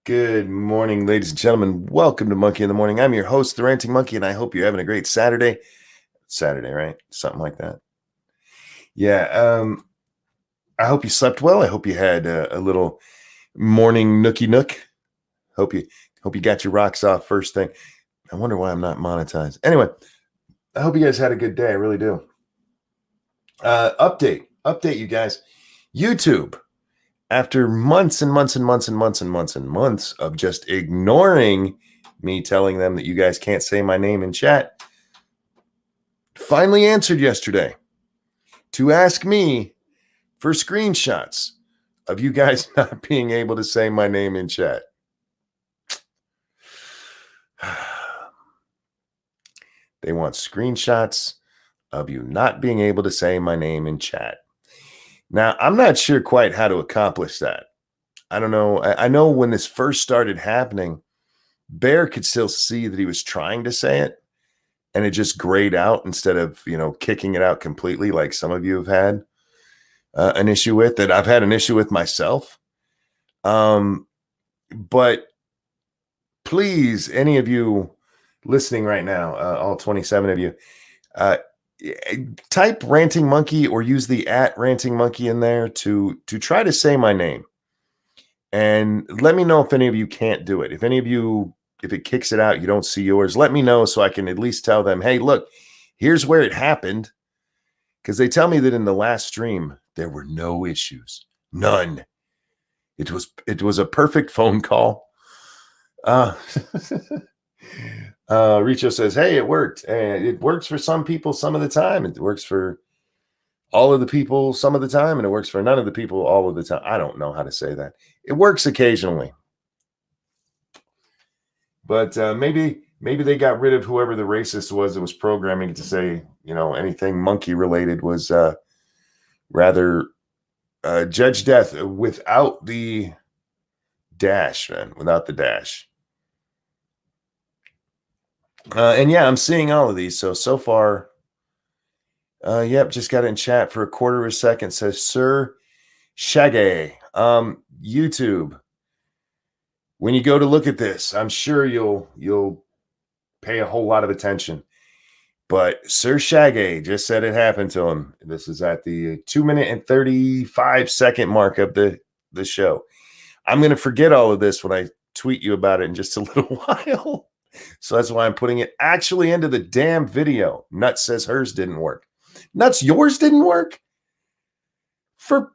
Good morning, ladies and gentlemen. Welcome to Monkey in the Morning. I'm your host, the Ranting Monkey, and I hope you're having a great Saturday. Saturday, right? Something like that. Yeah. I hope you slept well. I hope you had a little morning nookie nook. Hope you got your rocks off first thing. I wonder why I'm not monetized. Anyway, I hope you guys had a good day. I really do. Update, you guys. YouTube. After months and months and months and months and months and months of just ignoring me telling them that you guys can't say my name in chat, finally answered yesterday to ask me for screenshots of you guys not being able to say my name in chat. They want screenshots of you not being able to say my name in chat. Now, I'm not sure quite how to accomplish that. I don't know. I know when this first started happening, Bear could still see that he was trying to say it, and it just grayed out instead of, kicking it out completely like some of you have had an issue with, that I've had an issue with myself. But please, any of you listening right now, all 27 of you, type Ranting Monkey or use the @Ranting Monkey in there to try to say my name. And let me know if any of you can't do it. If any of you, if it kicks it out, you don't see yours, let me know so I can at least tell them, hey, look, here's where it happened. Because they tell me that in the last stream, there were no issues. None. It was a perfect phone call. Richo says, hey, it worked. And it works for some people some of the time. It works for all of the people some of the time, and it works for none of the people all of the time. I don't know how to say that. It works occasionally. But maybe they got rid of whoever the racist was that was programming to say, anything monkey related was rather Judge Death without the dash, man, without the dash. And yeah, I'm seeing all of these. So far, yep, just got it in chat for a quarter of a second. Says, Sir Shaggy, YouTube. When you go to look at this, I'm sure you'll pay a whole lot of attention. But Sir Shaggy just said it happened to him. This is at the 2-minute and 35-second mark of the show. I'm going to forget all of this when I tweet you about it in just a little while. So that's why I'm putting it actually into the damn video. Nuts says hers didn't work. Nuts, yours didn't work? For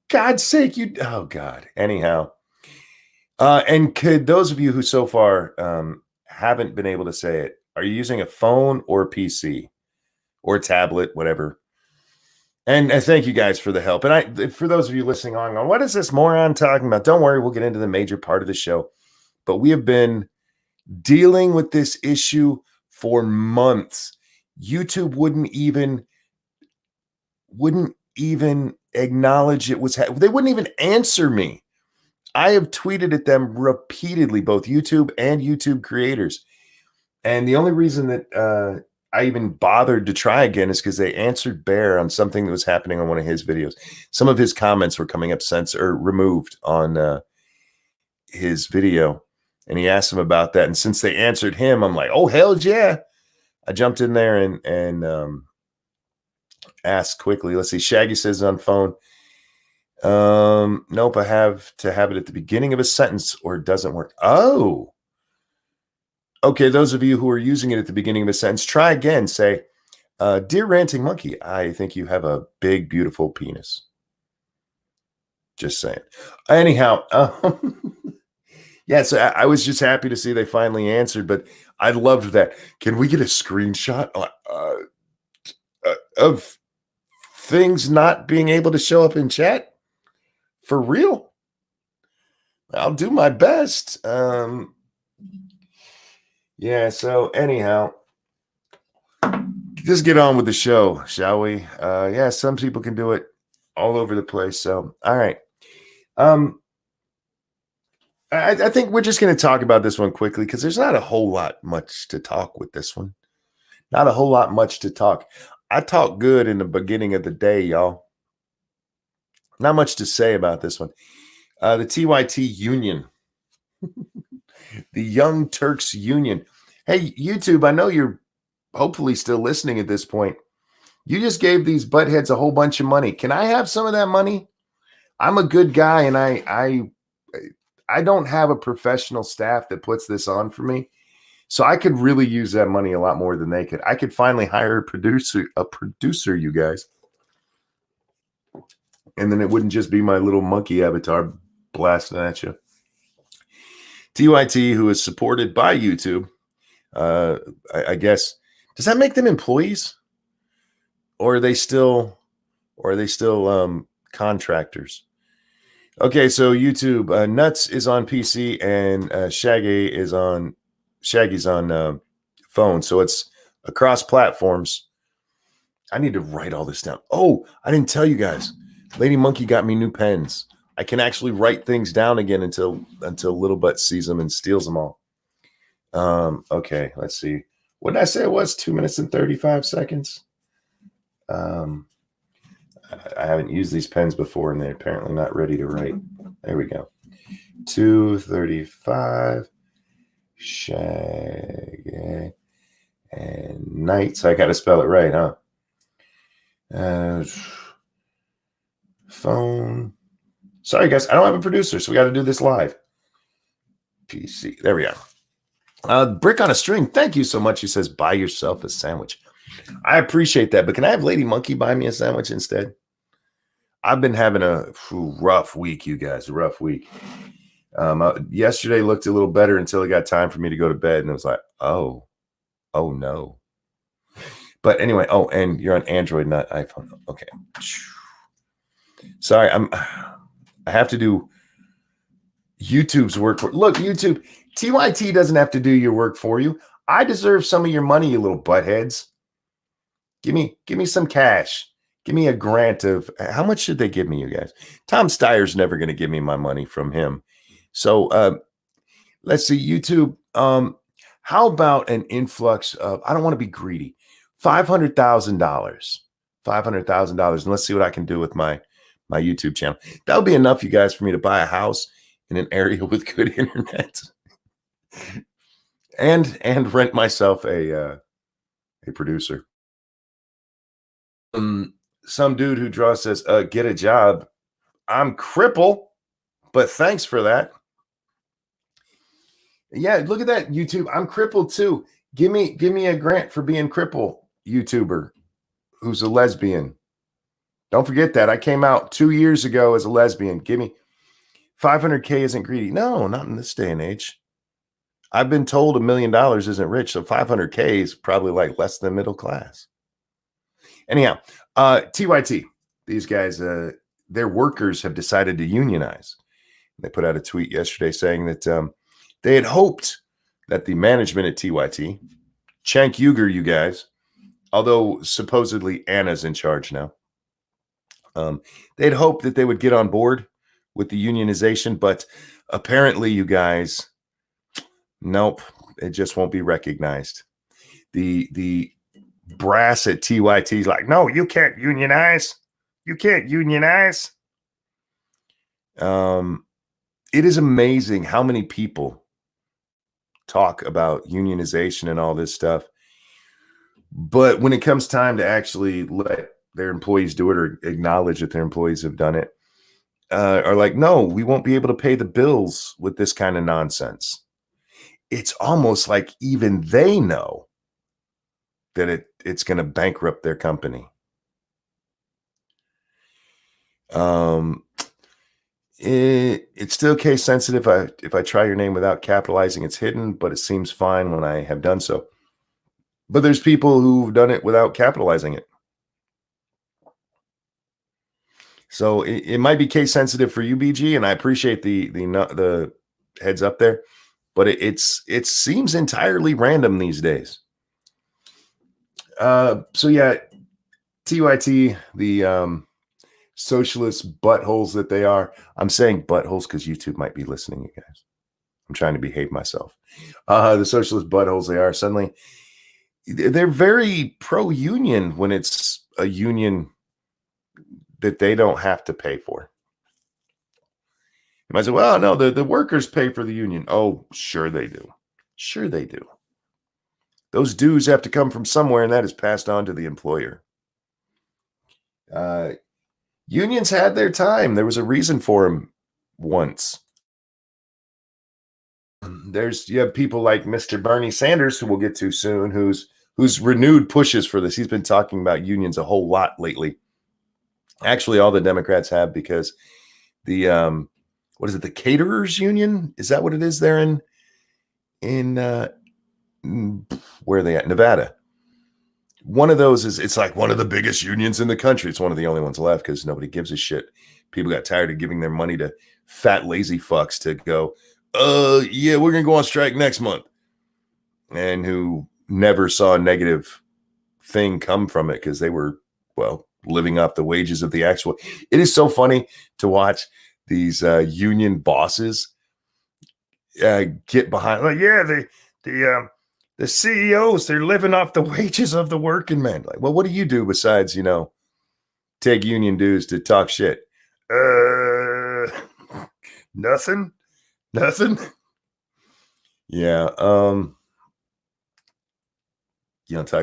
God's sake, oh God. Anyhow. And could those of you who so far haven't been able to say it, are you using a phone or a PC or a tablet, whatever? And I thank you guys for the help. And for those of you listening on, what is this moron talking about? Don't worry, we'll get into the major part of the show. But we have been dealing with this issue for months. YouTube wouldn't even acknowledge it was. They wouldn't even answer me. I have tweeted at them repeatedly, both YouTube and YouTube creators. And the only reason that I even bothered to try again is because they answered Bear on something that was happening on one of his videos. Some of his comments were coming up removed on his video. And he asked him about that. And since they answered him, I'm like, oh, hell yeah. I jumped in there and asked quickly. Let's see. Shaggy says on phone. Nope, I have to have it at the beginning of a sentence or it doesn't work. Oh. Okay, those of you who are using it at the beginning of a sentence, try again. Say, dear Ranting Monkey, I think you have a big, beautiful penis. Just saying. Anyhow, yeah, so I was just happy to see they finally answered, but I loved that. Can we get a screenshot of things not being able to show up in chat? For real? I'll do my best. Yeah, so anyhow, just get on with the show, shall we? Yeah, some people can do it all over the place. So, all right. I think we're just going to talk about this one quickly because there's not a whole lot much to talk with this one. Not a whole lot much to talk. I talk good in the beginning of the day, y'all. Not much to say about this one. The TYT union The Young Turks Union. Hey, YouTube, I know you're hopefully still listening at this point. You just gave these buttheads a whole bunch of money. Can I have some of that money? I'm a good guy, and I don't have a professional staff that puts this on for me. So I could really use that money a lot more than they could. I could finally hire a producer, you guys. And then it wouldn't just be my little monkey avatar blasting at you. TYT, who is supported by YouTube, I guess, does that make them employees? Or are they still contractors? Okay, so YouTube, Nuts is on PC and Shaggy's on phone, so it's across platforms. I need to write all this down. Oh, I didn't tell you guys. Lady Monkey got me new pens. I can actually write things down again until Little Butt sees them and steals them all. Okay, let's see. What did I say it was? 2 minutes and 35 seconds. I haven't used these pens before, and they're apparently not ready to write. There we go. 2:35. Shaggy and night. So I got to spell it right, huh? Phone. Sorry, guys. I don't have a producer, so we got to do this live. PC. There we are. Brick on a String. Thank you so much. He says, buy yourself a sandwich. I appreciate that, but can I have Lady Monkey buy me a sandwich instead? I've been having a rough week, you guys. A rough week. Yesterday looked a little better until it got time for me to go to bed, and it was like, oh no. But anyway, and you're on Android, not iPhone. Okay. Sorry, I have to do YouTube's work. Look, YouTube, TYT doesn't have to do your work for you. I deserve some of your money, you little buttheads. Give me some cash. Give me a grant of how much should they give me, you guys? Tom Steyer's never going to give me my money from him. So let's see, YouTube. How about an influx of, I don't want to be greedy, $500,000. $500,000. And let's see what I can do with my YouTube channel. That'll be enough, you guys, for me to buy a house in an area with good internet. and rent myself a producer. Some dude who draws says, get a job. I'm crippled, but thanks for that. Yeah, look at that, YouTube. I'm crippled too. Give me a grant for being crippled, YouTuber who's a lesbian. Don't forget that. I came out 2 years ago as a lesbian. Give me 500K isn't greedy. No, not in this day and age. I've been told $1 million isn't rich, so 500K is probably like less than middle class. Anyhow, TYT, these guys, their workers have decided to unionize. They put out a tweet yesterday saying that they had hoped that the management at TYT, Cenk Uygur, you guys, although supposedly Anna's in charge now, they'd hoped that they would get on board with the unionization, but apparently, you guys, nope, it just won't be recognized. The brass at TYT is like, no, you can't unionize. You can't unionize. It is amazing how many people talk about unionization and all this stuff. But when it comes time to actually let their employees do it or acknowledge that their employees have done it, are like, no, we won't be able to pay the bills with this kind of nonsense. It's almost like even they know that it's going to bankrupt their company. It's still case sensitive. If I try your name without capitalizing, it's hidden, but it seems fine when I have done so. But there's people who've done it without capitalizing it. So it might be case sensitive for you, BG, and I appreciate the heads up there, but it seems entirely random these days. So yeah, TYT, the socialist buttholes that they are. I'm saying buttholes because YouTube might be listening, you guys. I'm trying to behave myself. The socialist buttholes they are, suddenly they're very pro-union when it's a union that they don't have to pay for. You might say, well, no, the workers pay for the union. Oh, sure they do. Sure they do. Those dues have to come from somewhere, and that is passed on to the employer. Uh, Unions had their time. There was a reason for them once. You have people like Mr. Bernie Sanders, who we'll get to soon, who's renewed pushes for this. He's been talking about unions a whole lot lately. Actually, all the Democrats have, because the what is it, the caterers union? Is that what it is? They're in where are they at? Nevada. One of those it's like one of the biggest unions in the country. It's one of the only ones left because nobody gives a shit. People got tired of giving their money to fat lazy fucks to go, yeah, we're gonna go on strike next month, and who never saw a negative thing come from it because they were, well, living off the wages of the actual. It is so funny to watch these union bosses get behind, like, yeah, the CEOs, they're living off the wages of the working man. Like, well, what do you do besides, take union dues to talk shit? Nothing. Yeah. Talk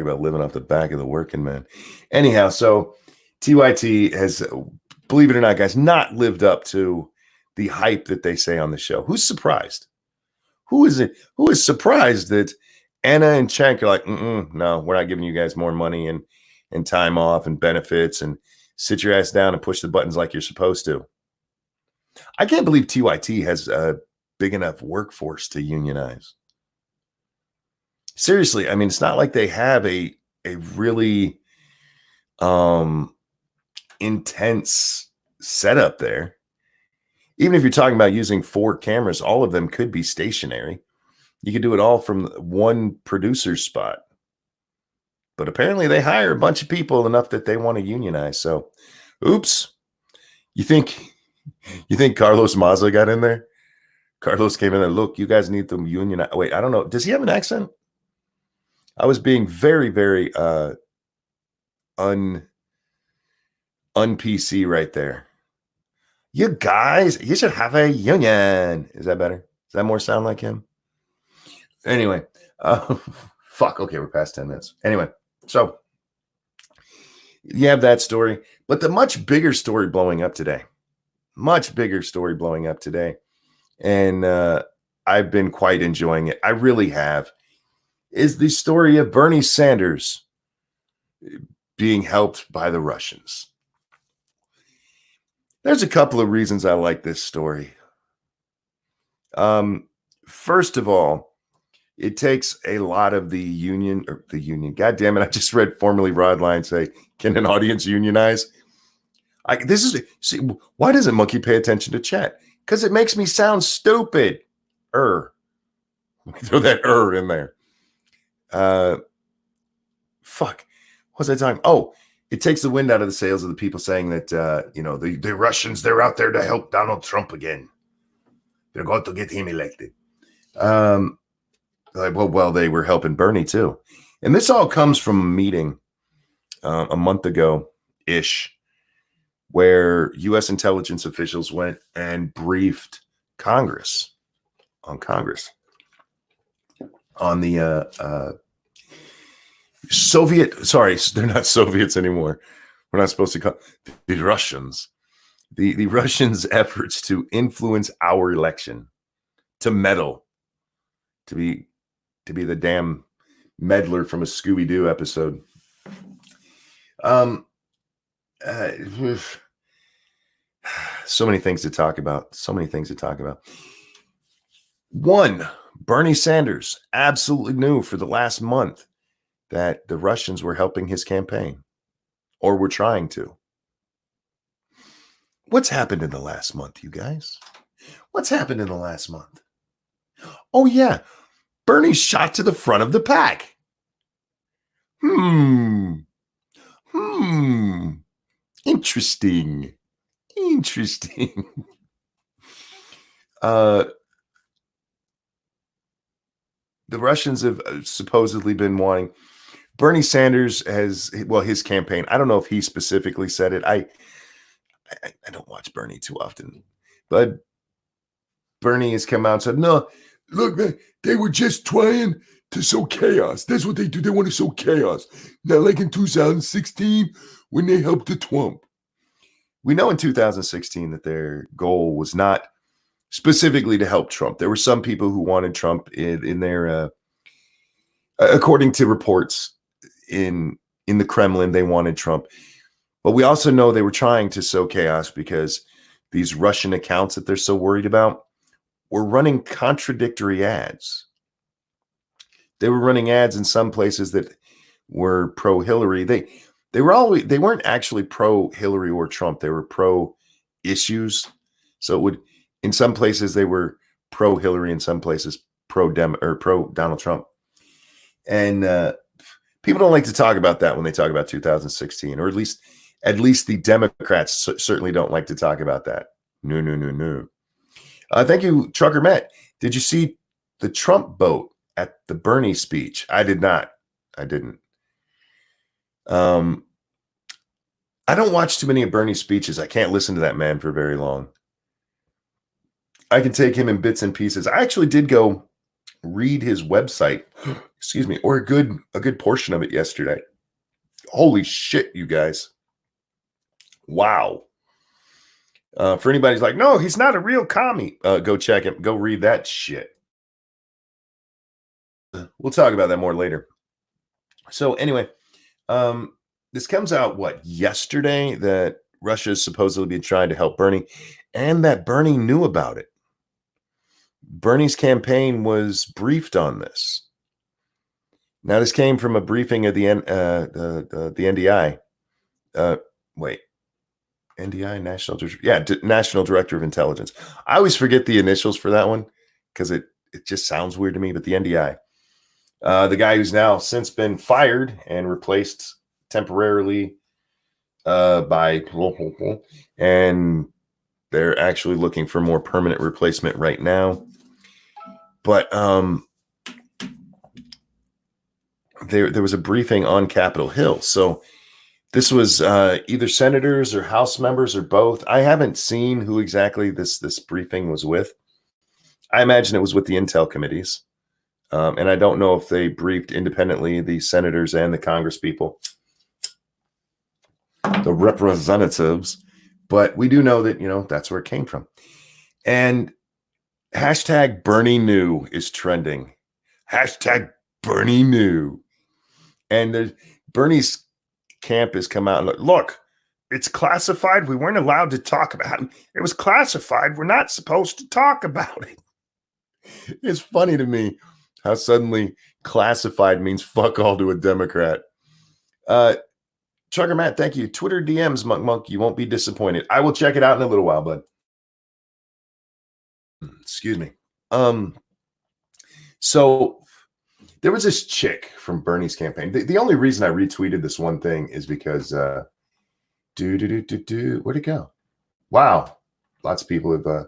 about living off the back of the working man. Anyhow, so TYT has, believe it or not, guys, not lived up to the hype that they say on the show. Who's surprised? Who is surprised that Anna and Cenk are like, no, we're not giving you guys more money and time off and benefits, and sit your ass down and push the buttons like you're supposed to. I can't believe TYT has a big enough workforce to unionize. Seriously, I mean, it's not like they have a really intense setup there. Even if you're talking about using 4 cameras, all of them could be stationary. You could do it all from one producer's spot. But apparently they hire a bunch of people enough that they want to unionize. So, oops. You think Carlos Maza got in there? Carlos came in there, look, you guys need to unionize. Wait, I don't know. Does he have an accent? I was being very, very un-PC right there. You guys, you should have a union. Is that better? Does that more sound like him? Anyway, fuck. Okay, we're past 10 minutes. Anyway, so you have that story, but the much bigger story blowing up today, and I've been quite enjoying it. I really have. Is the story of Bernie Sanders being helped by the Russians. There's a couple of reasons I like this story. First of all, it takes a lot of the union. God damn it. I just read formerly Rodline say, can an audience unionize? Why doesn't Monkey pay attention to chat? Because it makes me sound stupid. Throw that in there. Fuck. What was I talking? Oh, it takes the wind out of the sails of the people saying that, the Russians, they're out there to help Donald Trump again. They're going to get him elected. Well, they were helping Bernie too. And this all comes from a meeting a month ago-ish where U.S. intelligence officials went and briefed Congress on the they're not Soviets anymore. We're not supposed to call the Russians. The Russians' efforts to influence our election, to meddle, to be the damn meddler from a Scooby-Doo episode. So many things to talk about. One, Bernie Sanders absolutely knew for the last month that the Russians were helping his campaign, or were trying to. What's happened in the last month, you guys? What's happened in the last month? Oh, yeah. Bernie's shot to the front of the pack. Interesting. The Russians have supposedly been wanting. Bernie Sanders has, his campaign. I don't know if he specifically said it. I don't watch Bernie too often, but Bernie has come out and said, no, look, man, they were just trying to sow chaos. That's what they do. They want to sow chaos. Not like in 2016 when they helped Trump. We know in 2016 that their goal was not specifically to help Trump. There were some people who wanted Trump in their, according to reports in the Kremlin, they wanted Trump. But we also know they were trying to sow chaos because these Russian accounts that they're so worried about were running contradictory ads. They were running ads in some places that were pro-Hillary. They weren't actually pro-Hillary or Trump. They were pro-issues. So it would, in some places they were pro-Hillary, in some places pro-Donald Trump. And people don't like to talk about that when they talk about 2016, or at least the Democrats certainly don't like to talk about that. No. Thank you, Trucker Matt. Did you see the Trump boat at the Bernie speech? I did not. I didn't. I don't watch too many of Bernie's speeches. I can't listen to that man for very long. I can take him in bits and pieces. I actually did go read his website, excuse me, or a good portion of it yesterday. Holy shit, you guys. Wow. For anybody who's like, no, he's not a real commie. Go check him. Go read that shit. We'll talk about that more later. So anyway, this comes out, yesterday, that Russia is supposedly been trying to help Bernie, and that Bernie knew about it. Bernie's campaign was briefed on this. Now, this came from a briefing of the NDI. NDI, National Director of Intelligence. I always forget the initials for that one because it just sounds weird to me, but the NDI. The guy who's now since been fired and replaced temporarily by, and they're actually looking for more permanent replacement right now. But there was a briefing on Capitol Hill. So this was either senators or House members or both. I haven't seen who exactly this briefing was with. I imagine it was with the Intel committees. And I don't know if they briefed independently the senators and the Congress people, the representatives. But we do know that, that's where it came from. And hashtag Bernieknew is trending. Hashtag Bernieknew. And Bernie's camp has come out and look, it's classified. We weren't allowed to talk about it. It was classified. We're not supposed to talk about it. It's funny to me how suddenly classified means fuck all to a Democrat. Trucker Matt, thank you. Twitter DMs, Monk. You won't be disappointed. I will check it out in a little while, bud. Excuse me. So there was this chick from Bernie's campaign. The only reason I retweeted this one thing is because where'd it go? Wow. Lots of people have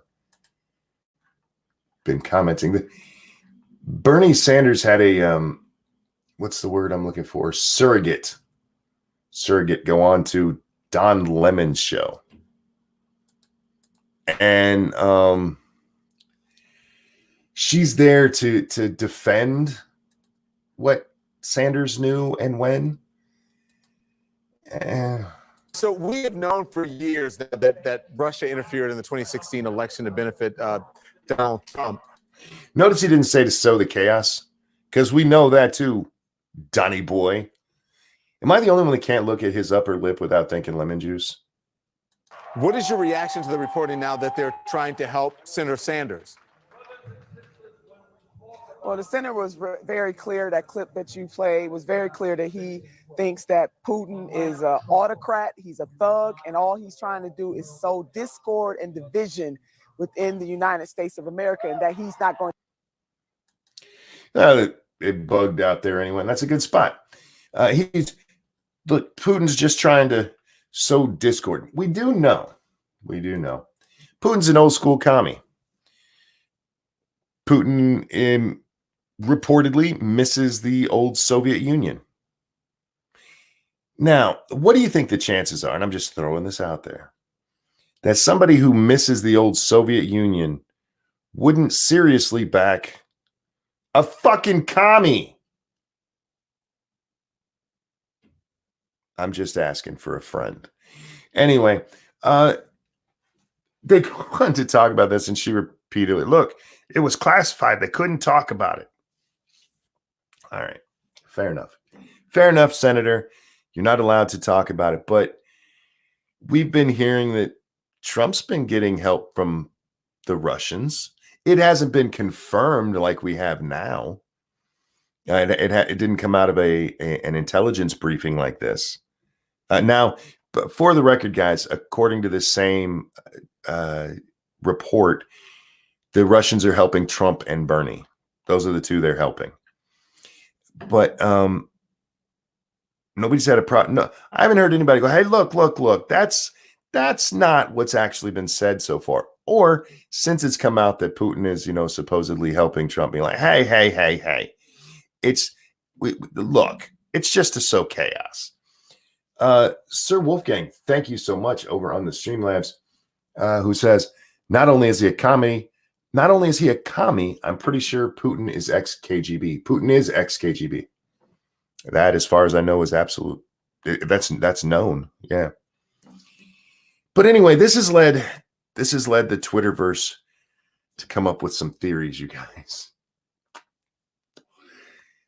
been commenting. Bernie Sanders had a what's the word I'm looking for? Surrogate go on to Don Lemon's show. And she's there to defend what Sanders knew and when. So we have known for years that Russia interfered in the 2016 election to benefit Donald Trump. Notice he didn't say to sow the chaos, because we know that too, Donny boy. Am I the only one that can't look at his upper lip without thinking lemon juice? What is your reaction to the reporting now that they're trying to help Senator Sanders? Well, the senator was very clear. That clip that you played was very clear that he thinks that Putin is an autocrat. He's a thug, and all he's trying to do is sow discord and division within the United States of America, and that he's not going to... It bugged out there anyway. And that's a good spot. Putin's just trying to sow discord. We do know. Putin's an old school commie. Putin reportedly misses the old Soviet Union. Now, what do you think the chances are? And I'm just throwing this out there, that somebody who misses the old Soviet Union wouldn't seriously back a fucking commie. I'm just asking for a friend. Anyway, they wanted to talk about this, and she repeatedly, look, it was classified. They couldn't talk about it. All right. Fair enough. Fair enough, Senator. You're not allowed to talk about it. But we've been hearing that Trump's been getting help from the Russians. It hasn't been confirmed like we have now. It didn't come out of an intelligence briefing like this. Now, but for the record, guys, according to the same report, the Russians are helping Trump and Bernie. Those are the two they're helping. But nobody's had a problem. No, I haven't heard anybody go, hey, look. That's not what's actually been said so far. Or since it's come out that Putin is, supposedly helping Trump, being like, hey. Look, it's just to sow chaos. Sir Wolfgang, thank you so much over on the Streamlabs, who says, not only is he a commie, I'm pretty sure Putin is ex-KGB. Putin is ex-KGB. That, as far as I know, is absolute. That's known. Yeah. But anyway, this has led the Twitterverse to come up with some theories, you guys.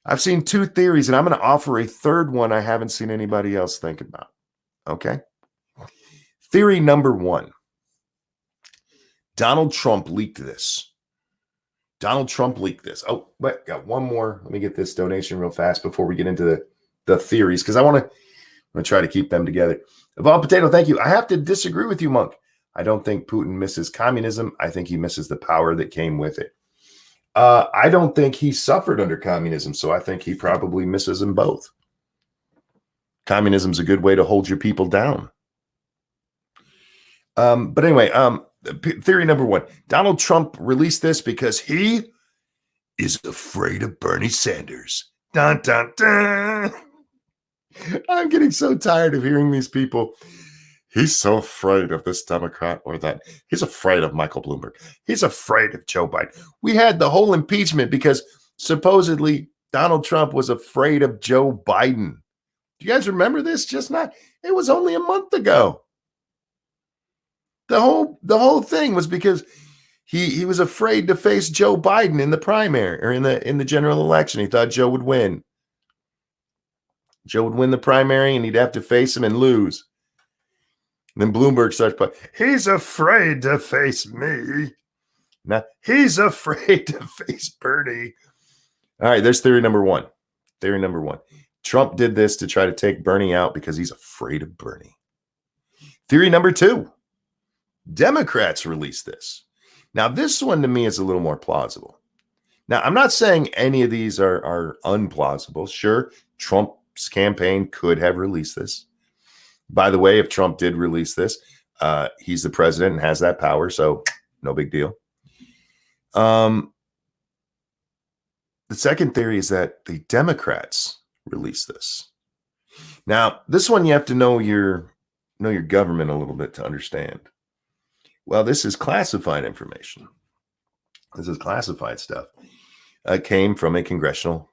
I've seen two theories, and I'm going to offer a third one I haven't seen anybody else think about. Okay. Theory number one. Donald Trump leaked this. Oh, wait, got one more. Let me get this donation real fast before we get into the theories, because I want to try to keep them together. Evolved Potato, thank you. I have to disagree with you, Monk. I don't think Putin misses communism. I think he misses the power that came with it. I don't think he suffered under communism, so I think he probably misses them both. Communism's a good way to hold your people down. But anyway, theory number one. Donald Trump released this because he is afraid of Bernie Sanders. Dun, dun, dun. I'm getting so tired of hearing these people. He's so afraid of this Democrat or that. He's afraid of Michael Bloomberg. He's afraid of Joe Biden. We had the whole impeachment because supposedly Donald Trump was afraid of Joe Biden. Do you guys remember this? It was only a month ago. The whole thing was because he was afraid to face Joe Biden in the primary or in the general election. He thought Joe would win. Joe would win the primary and he'd have to face him and lose. And then Bloomberg starts, but he's afraid to face me. Now he's afraid to face Bernie. All right, there's theory number one. Trump did this to try to take Bernie out because he's afraid of Bernie. Theory number two. Democrats released this. Now, this one to me is a little more plausible. Now, I'm not saying any of these are unplausible. Sure, Trump's campaign could have released this. By the way, if Trump did release this, he's the president and has that power, so no big deal. The second theory is that the Democrats released this. Now, this one you have to know your government a little bit to understand. Well, this is classified information. This is classified stuff. It came from a congressional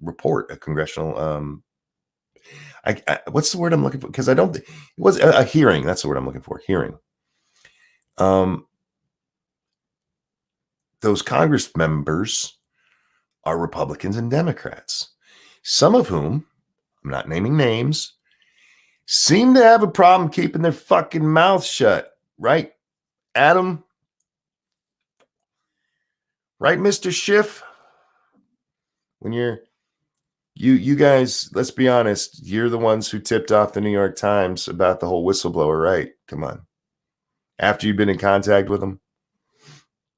report, a congressional what's the word I'm looking for? Because I don't think it was a hearing. That's the word I'm looking for. Hearing. Those Congress members are Republicans and Democrats, some of whom, I'm not naming names, seem to have a problem keeping their fucking mouth shut. Right, Adam? Right, Mr. Schiff? When you guys, let's be honest, you're the ones who tipped off the New York Times about the whole whistleblower, right? Come on. After you've been in contact with them,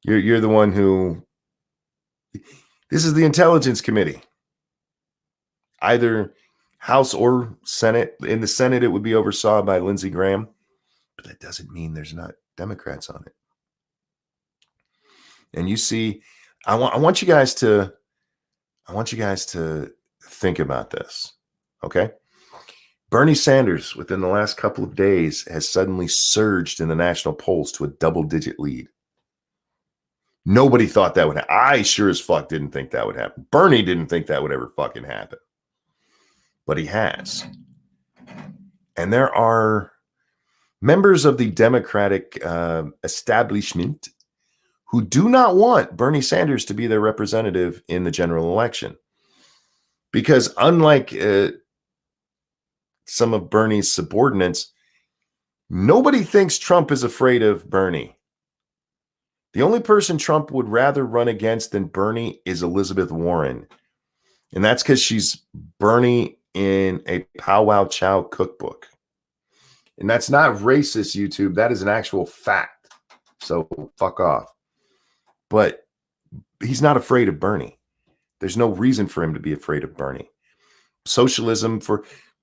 you're the one who, this is the Intelligence Committee. Either House or Senate. In the Senate, it would be oversaw by Lindsey Graham, but that doesn't mean there's not Democrats on it. And you see, I want you guys to think about this, okay? Bernie Sanders, within the last couple of days, has suddenly surged in the national polls to a double-digit lead. Nobody thought that would happen. I sure as fuck didn't think that would happen. Bernie didn't think that would ever fucking happen. But he has. And there are members of the Democratic establishment who do not want Bernie Sanders to be their representative in the general election. Because unlike some of Bernie's subordinates, nobody thinks Trump is afraid of Bernie. The only person Trump would rather run against than Bernie is Elizabeth Warren. And that's because she's Bernie in a Pow Wow Chow cookbook. And that's not racist, YouTube. That is an actual fact. So fuck off. But he's not afraid of Bernie. There's no reason for him to be afraid of Bernie. Socialism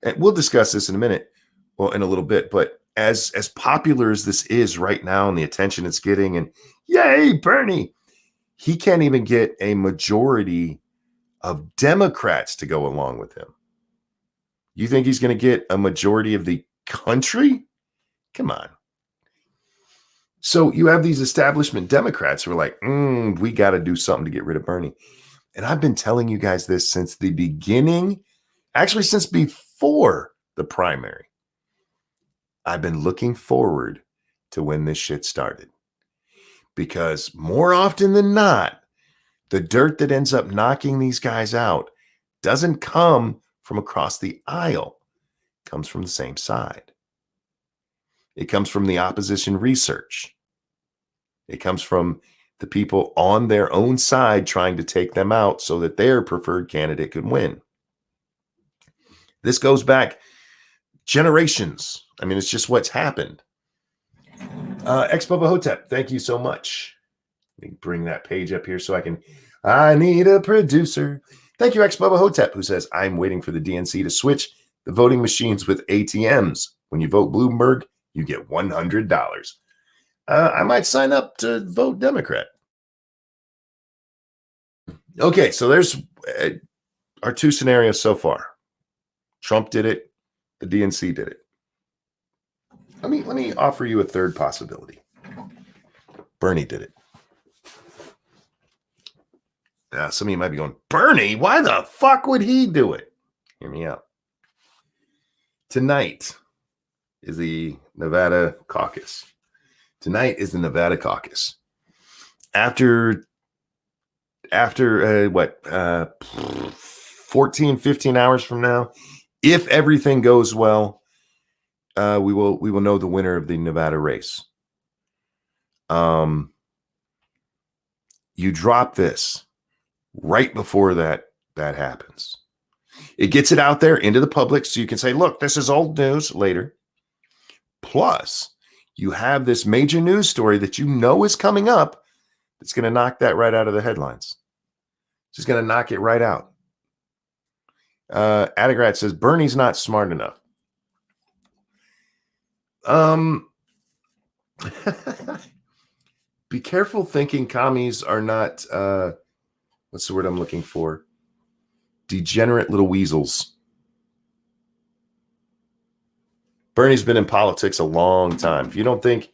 and we'll discuss this in a minute, well, in a little bit, but as popular as this is right now and the attention it's getting, and yay, Bernie, he can't even get a majority of Democrats to go along with him. You think he's going to get a majority of the country? Come on. So you have these establishment Democrats who are like, we got to do something to get rid of Bernie. And I've been telling you guys this since the beginning, actually since before the primary. I've been looking forward to when this shit started. Because more often than not, the dirt that ends up knocking these guys out doesn't come from across the aisle. It comes from the same side. It comes from the opposition research. It comes from the people on their own side trying to take them out so that their preferred candidate could win. This goes back-generations. I mean, it's just what's happened. Ex-Bubba Hotep, thank you so much. Let me bring that page up here so I need a producer. Thank you, Ex-Bubba Hotep, who says, I'm waiting for the DNC to switch the voting machines with ATMs. When you vote Bloomberg, you get $100. I might sign up to vote Democrat. Okay, so there's our two scenarios so far. Trump did it. The DNC did it. Let me offer you a third possibility. Bernie did it. Some of you might be going, Bernie? Why the fuck would he do it? Hear me out. Tonight is the Nevada caucus. After 14, 15 hours from now, if everything goes well, we will know the winner of the Nevada race. You drop this right before that happens. It gets it out there into the public so you can say, look, this is old news later. Plus, you have this major news story that you know is coming up that's going to knock that right out of the headlines. Just going to knock it right out. Adegrat says, Bernie's not smart enough. Be careful thinking commies are not, what's the word I'm looking for? Degenerate little weasels. Bernie's been in politics a long time. If you don't think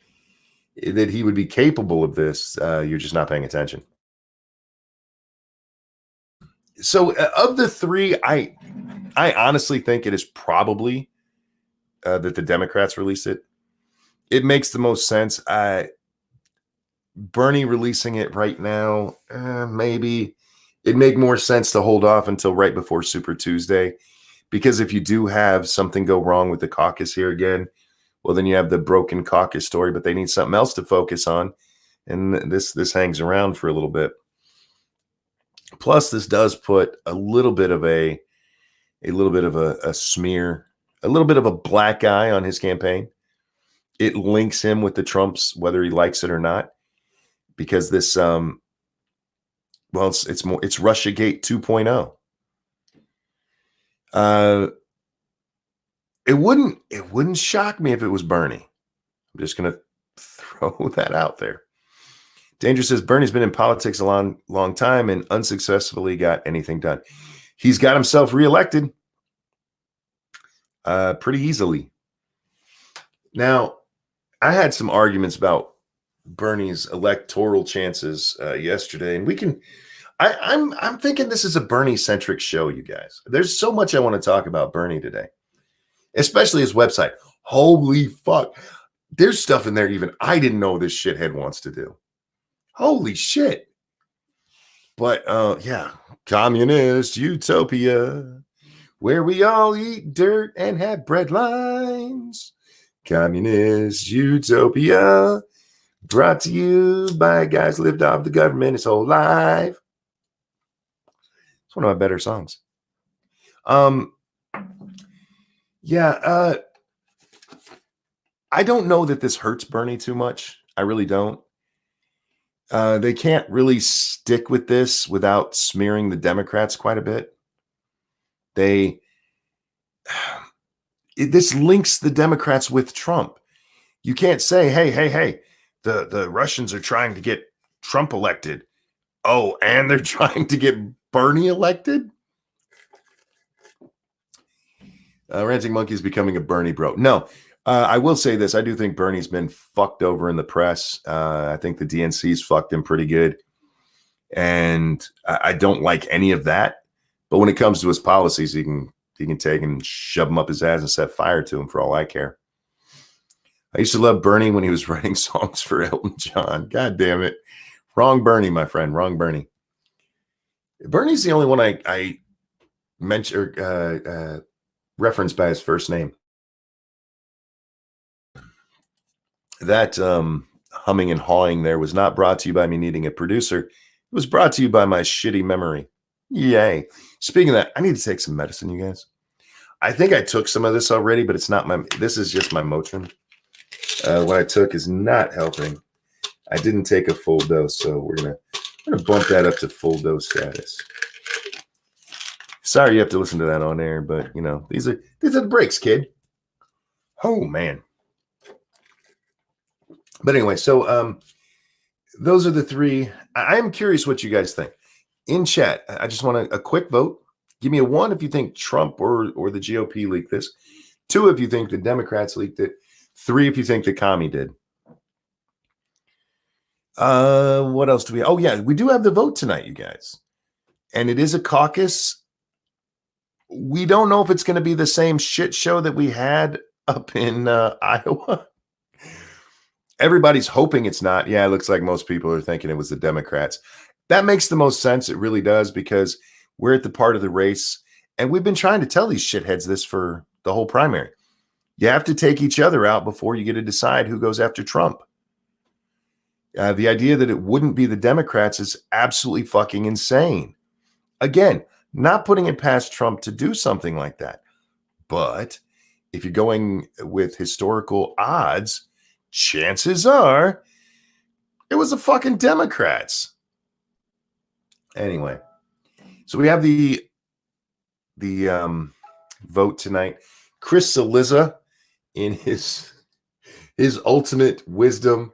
that he would be capable of this, you're just not paying attention. So of the three, I honestly think it is probably that the Democrats released it. It makes the most sense. Bernie releasing it right now, maybe it'd make more sense to hold off until right before Super Tuesday. Because if you do have something go wrong with the caucus here again, well, then you have the broken caucus story, but they need something else to focus on. And this hangs around for a little bit. Plus, this does put a little bit of a smear, a little bit of a black eye on his campaign. It links him with the Trumps, whether he likes it or not, because this, it's Russiagate 2.0. It wouldn't shock me if it was Bernie. I'm just gonna throw that out there. Danger says Bernie's been in politics a long time and unsuccessfully got anything done. He's got himself reelected pretty easily. Now, I had some arguments about Bernie's electoral chances yesterday, and we can. I'm thinking this is a Bernie-centric show, you guys. There's so much I want to talk about Bernie today, especially his website. Holy fuck. There's stuff in there even I didn't know this shithead wants to do. Holy shit. But yeah, communist utopia, where we all eat dirt and have bread lines. Communist utopia, brought to you by guys lived off the government his whole life. It's one of my better songs. Yeah, I don't know that this hurts Bernie too much. I really don't. They can't really stick with this without smearing the Democrats quite a bit. This links the Democrats with Trump. You can't say, hey, the Russians are trying to get Trump elected. Oh, and they're trying to get Bernie elected? Ranting Monkey is becoming a Bernie bro. No, I will say this. I do think Bernie's been fucked over in the press. I think the DNC's fucked him pretty good. And I don't like any of that. But when it comes to his policies, he can take and shove them up his ass and set fire to him for all I care. I used to love Bernie when he was writing songs for Elton John. God damn it. Wrong Bernie, my friend. Wrong Bernie. Bernie's the only one I mention referenced by his first name. That humming and hawing there was not brought to you by me needing a producer. It was brought to you by my shitty memory. Yay. Speaking of that, I need to take some medicine, you guys. I think I took some of this already, but it's not this is just my Motrin. What I took is not helping. I didn't take a full dose, so we're gonna bump that up to full dose status. Sorry you have to listen to that on air, but you know, these are the breaks, kid. Oh man. But anyway, so those are the three. I'm curious what you guys think. In chat, I just want a quick vote. Give me a 1 if you think Trump or the GOP leaked this. 2 if you think the Democrats leaked it. 3 if you think the commie did. What else do we? Oh yeah, we do have the vote tonight, you guys, and it is a caucus. We don't know if it's going to be the same shit show that we had up in Iowa. Everybody's hoping it's not. Yeah, it looks like most people are thinking it was the Democrats. That makes the most sense. It really does, because we're at the part of the race, and we've been trying to tell these shitheads this for the whole primary. You have to take each other out before you get to decide who goes after Trump. The idea that it wouldn't be the Democrats is absolutely fucking insane. Again, not putting it past Trump to do something like that. But if you're going with historical odds, chances are it was the fucking Democrats. Anyway, so we have the vote tonight. Chris Saliza, in his ultimate wisdom,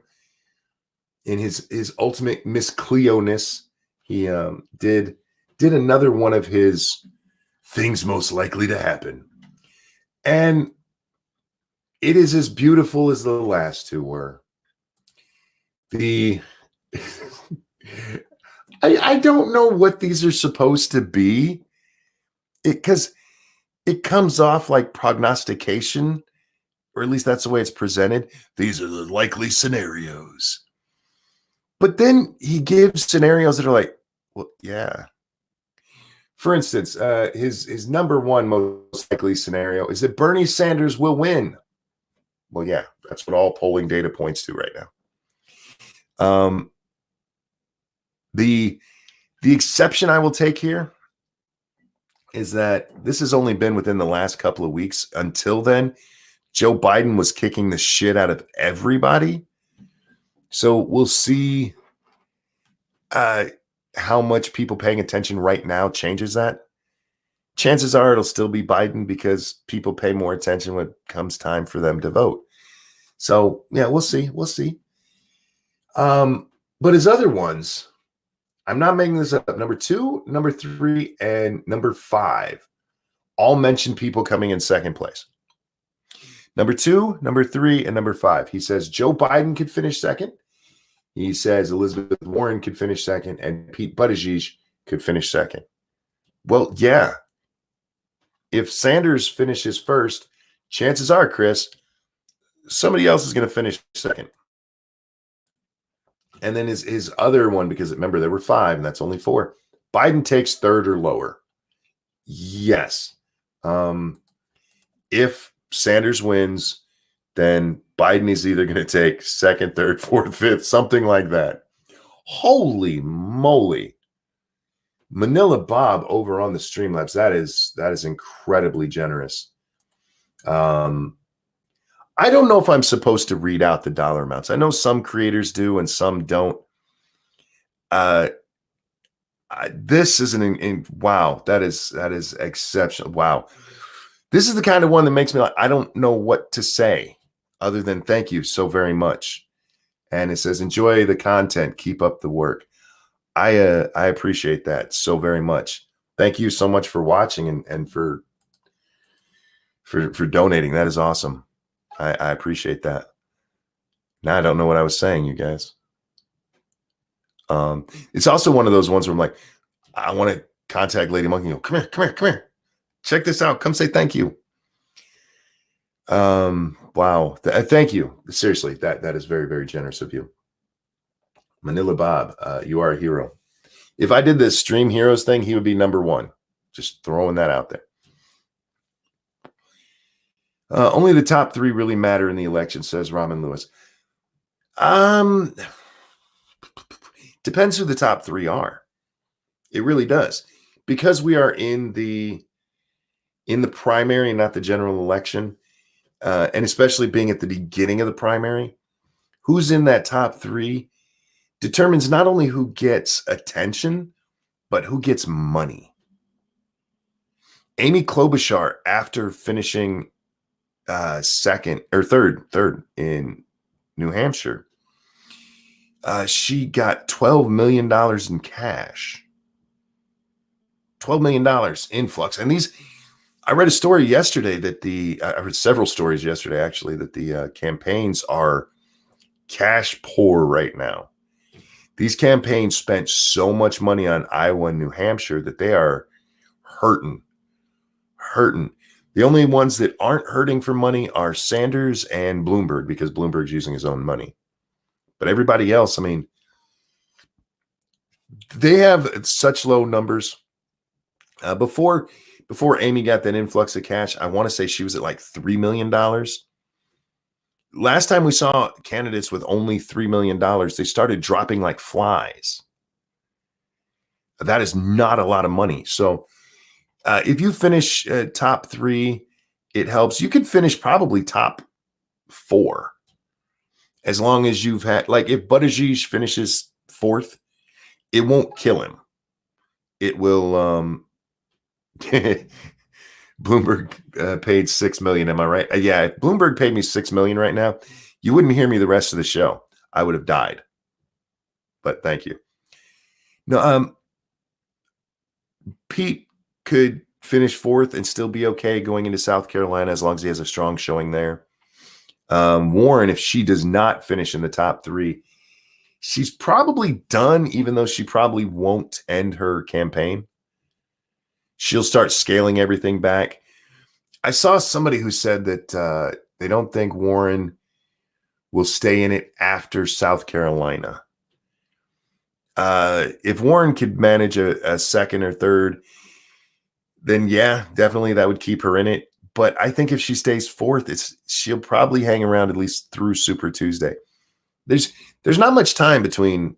in his ultimate Miss Cleo-ness, he did another one of his things most likely to happen. And it is as beautiful as the last two were. I don't know what these are supposed to be, because it comes off like prognostication, or at least that's the way it's presented. These are the likely scenarios. But then he gives scenarios that are like, well, yeah. For instance, his number one most likely scenario is that Bernie Sanders will win. Well, yeah, that's what all polling data points to right now. The exception I will take here is that this has only been within the last couple of weeks. Until then, Joe Biden was kicking the shit out of everybody. So we'll see how much people paying attention right now changes that. Chances are it'll still be Biden, because people pay more attention when it comes time for them to vote. So yeah, we'll see. We'll see. But his other ones, I'm not making this up. Number 2, number 3, and number 5 all mention people coming in second place. Number 2, number 3, and number 5. He says Joe Biden could finish second. He says Elizabeth Warren could finish second and Pete Buttigieg could finish second. Well, yeah. If Sanders finishes first, chances are, Chris, somebody else is going to finish second. And then his other one, because remember, there were 5 and that's only 4. Biden takes third or lower. Yes. If Sanders wins, then Biden is either going to take second, third, fourth, fifth, something like that. Holy moly. Manila Bob over on the Streamlabs. That is incredibly generous. I don't know if I'm supposed to read out the dollar amounts. I know some creators do and some don't. This is wow. That is exceptional. Wow. This is the kind of one that makes me like, I don't know what to say other than thank you so very much. And it says, enjoy the content. Keep up the work. I appreciate that so very much. Thank you so much for watching and for donating. That is awesome. I appreciate that. Now I don't know what I was saying, you guys. It's also one of those ones where I'm like, I want to contact Lady Monkey and go, come here. Check this out. Come say thank you. Wow. Thank you. Seriously, that is very, very generous of you. Manila Bob, you are a hero. If I did this Stream Heroes thing, he would be number 1. Just throwing that out there. Only the top 3 really matter in the election, says Ramen Lewis. Depends who the top 3 are. It really does. Because we are in the primary, not the general election, and especially being at the beginning of the primary, who's in that top 3 determines not only who gets attention, but who gets money. Amy Klobuchar, after finishing second or third in New Hampshire, she got $12 million in cash. $12 million influx. And I read a story yesterday that I read several stories yesterday, actually, that the campaigns are cash poor right now. These campaigns spent so much money on Iowa and New Hampshire that they are hurting. The only ones that aren't hurting for money are Sanders and Bloomberg, because Bloomberg's using his own money. But everybody else, I mean, they have such low numbers. Before Amy got that influx of cash, I want to say she was at like $3 million. Last time we saw candidates with only $3 million, they started dropping like flies. That is not a lot of money. So if you finish top 3, it helps. You could finish probably top 4. As long as you've had, like, if Buttigieg finishes 4th, it won't kill him. It will, Bloomberg paid $6 million. Am I right? Yeah. If Bloomberg paid me $6 million right now, you wouldn't hear me the rest of the show. I would have died. But thank you. No, Pete could finish 4th and still be okay going into South Carolina as long as he has a strong showing there. Warren, if she does not finish in the top 3, she's probably done, even though she probably won't end her campaign. She'll start scaling everything back. I saw somebody who said that they don't think Warren will stay in it after South Carolina. If Warren could manage a second or third, then yeah, definitely that would keep her in it. But I think if she stays 4th, she'll probably hang around at least through Super Tuesday. There's not much time between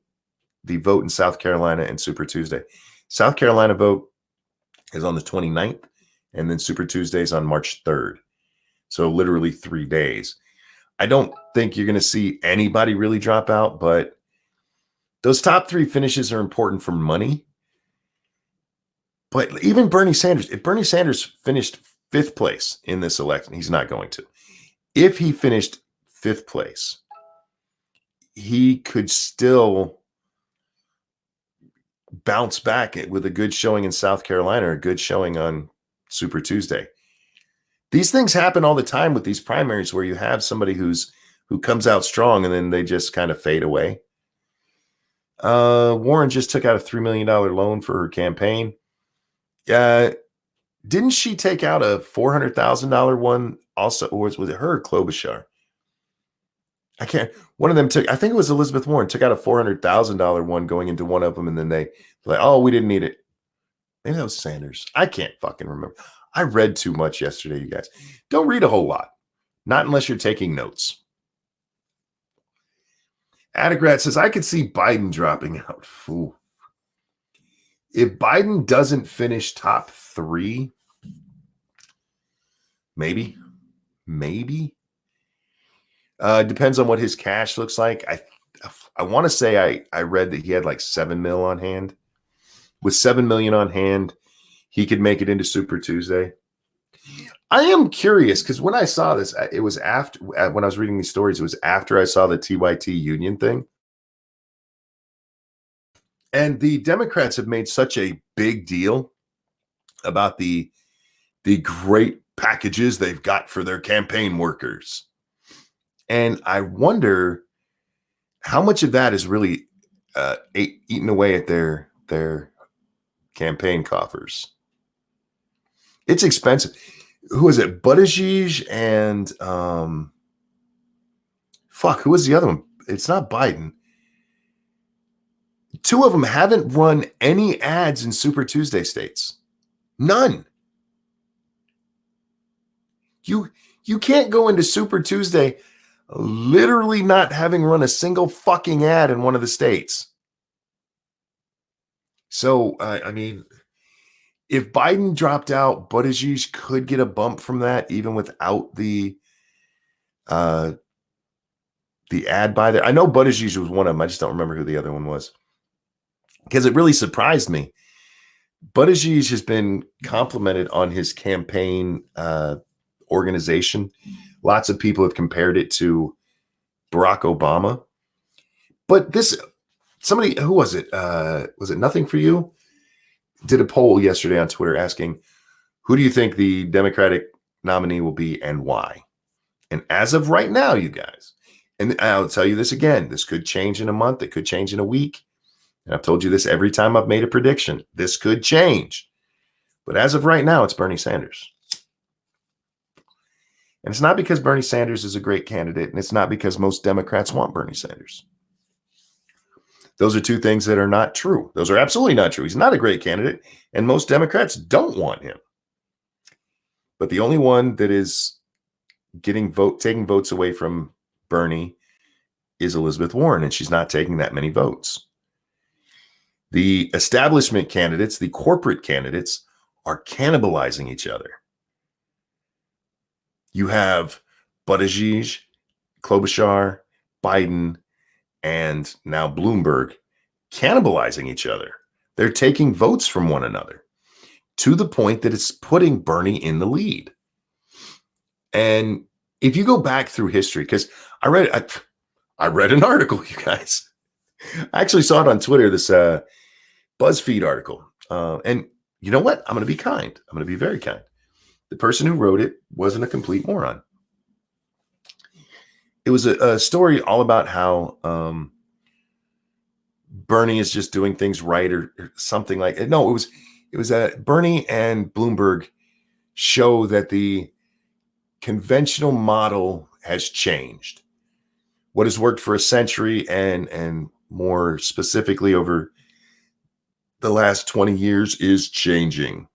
the vote in South Carolina and Super Tuesday. South Carolina vote is on the 29th, and then Super Tuesday is on March 3rd. So literally 3 days. I don't think you're going to see anybody really drop out, but those top 3 finishes are important for money. But even Bernie Sanders, if Bernie Sanders finished 5th place in this election, he's not going to. If he finished 5th place, he could still bounce back with a good showing in South Carolina or a good showing on Super Tuesday. These things happen all the time with these primaries where you have somebody who comes out strong and then they just kind of fade away. Warren just took out a $3 million loan for her campaign. Didn't she take out a $400,000 one also? Or was it her or Klobuchar? I can't. One of them took, I think it was Elizabeth Warren, took out a $400,000 one going into one of them. And then they like, oh, we didn't need it. Maybe that was Sanders. I can't fucking remember. I read too much yesterday, you guys. Don't read a whole lot. Not unless you're taking notes. Adegrat says, I could see Biden dropping out. Ooh. If Biden doesn't finish top 3, maybe. Depends on what his cash looks like. I want to say I read that he had like 7 mil on hand. With 7 million on hand, he could make it into Super Tuesday. I am curious because when I saw this, it was after when I was reading these stories, it was after I saw the TYT union thing. And the Democrats have made such a big deal about the great packages they've got for their campaign workers. And I wonder how much of that is really eaten away at their campaign coffers. It's expensive. Who is it? Buttigieg and who was the other one? It's not Biden. 2 of them haven't run any ads in Super Tuesday states. None. You can't go into Super Tuesday literally not having run a single fucking ad in one of the states. So, I mean, if Biden dropped out, Buttigieg could get a bump from that, even without the ad buy there. I know Buttigieg was one of them. I just don't remember who the other one was. Because it really surprised me. Buttigieg has been complimented on his campaign organization. Lots of people have compared it to Barack Obama. But somebody, who was it? Was it Nothing For You? Did a poll yesterday on Twitter asking, who do you think the Democratic nominee will be and why? And as of right now, you guys, and I'll tell you this again, this could change in a month. It could change in a week. And I've told you this every time I've made a prediction. This could change. But as of right now, it's Bernie Sanders. And it's not because Bernie Sanders is a great candidate, and it's not because most Democrats want Bernie Sanders. Those are 2 things that are not true. Those are absolutely not true. He's not a great candidate, and most Democrats don't want him. But the only one that is taking votes away from Bernie is Elizabeth Warren, and she's not taking that many votes. The establishment candidates, the corporate candidates, are cannibalizing each other. You have Buttigieg, Klobuchar, Biden, and now Bloomberg cannibalizing each other. They're taking votes from one another to the point that it's putting Bernie in the lead. And if you go back through history, because I read an article, you guys. I actually saw it on Twitter, this BuzzFeed article. And you know what? I'm going to be kind. I'm going to be very kind. The person who wrote it wasn't a complete moron. It was a story all about how Bernie is just doing things right or something like it. No, it was Bernie and Bloomberg show that the conventional model has changed. What has worked for a century and more specifically over the last 20 years is changing.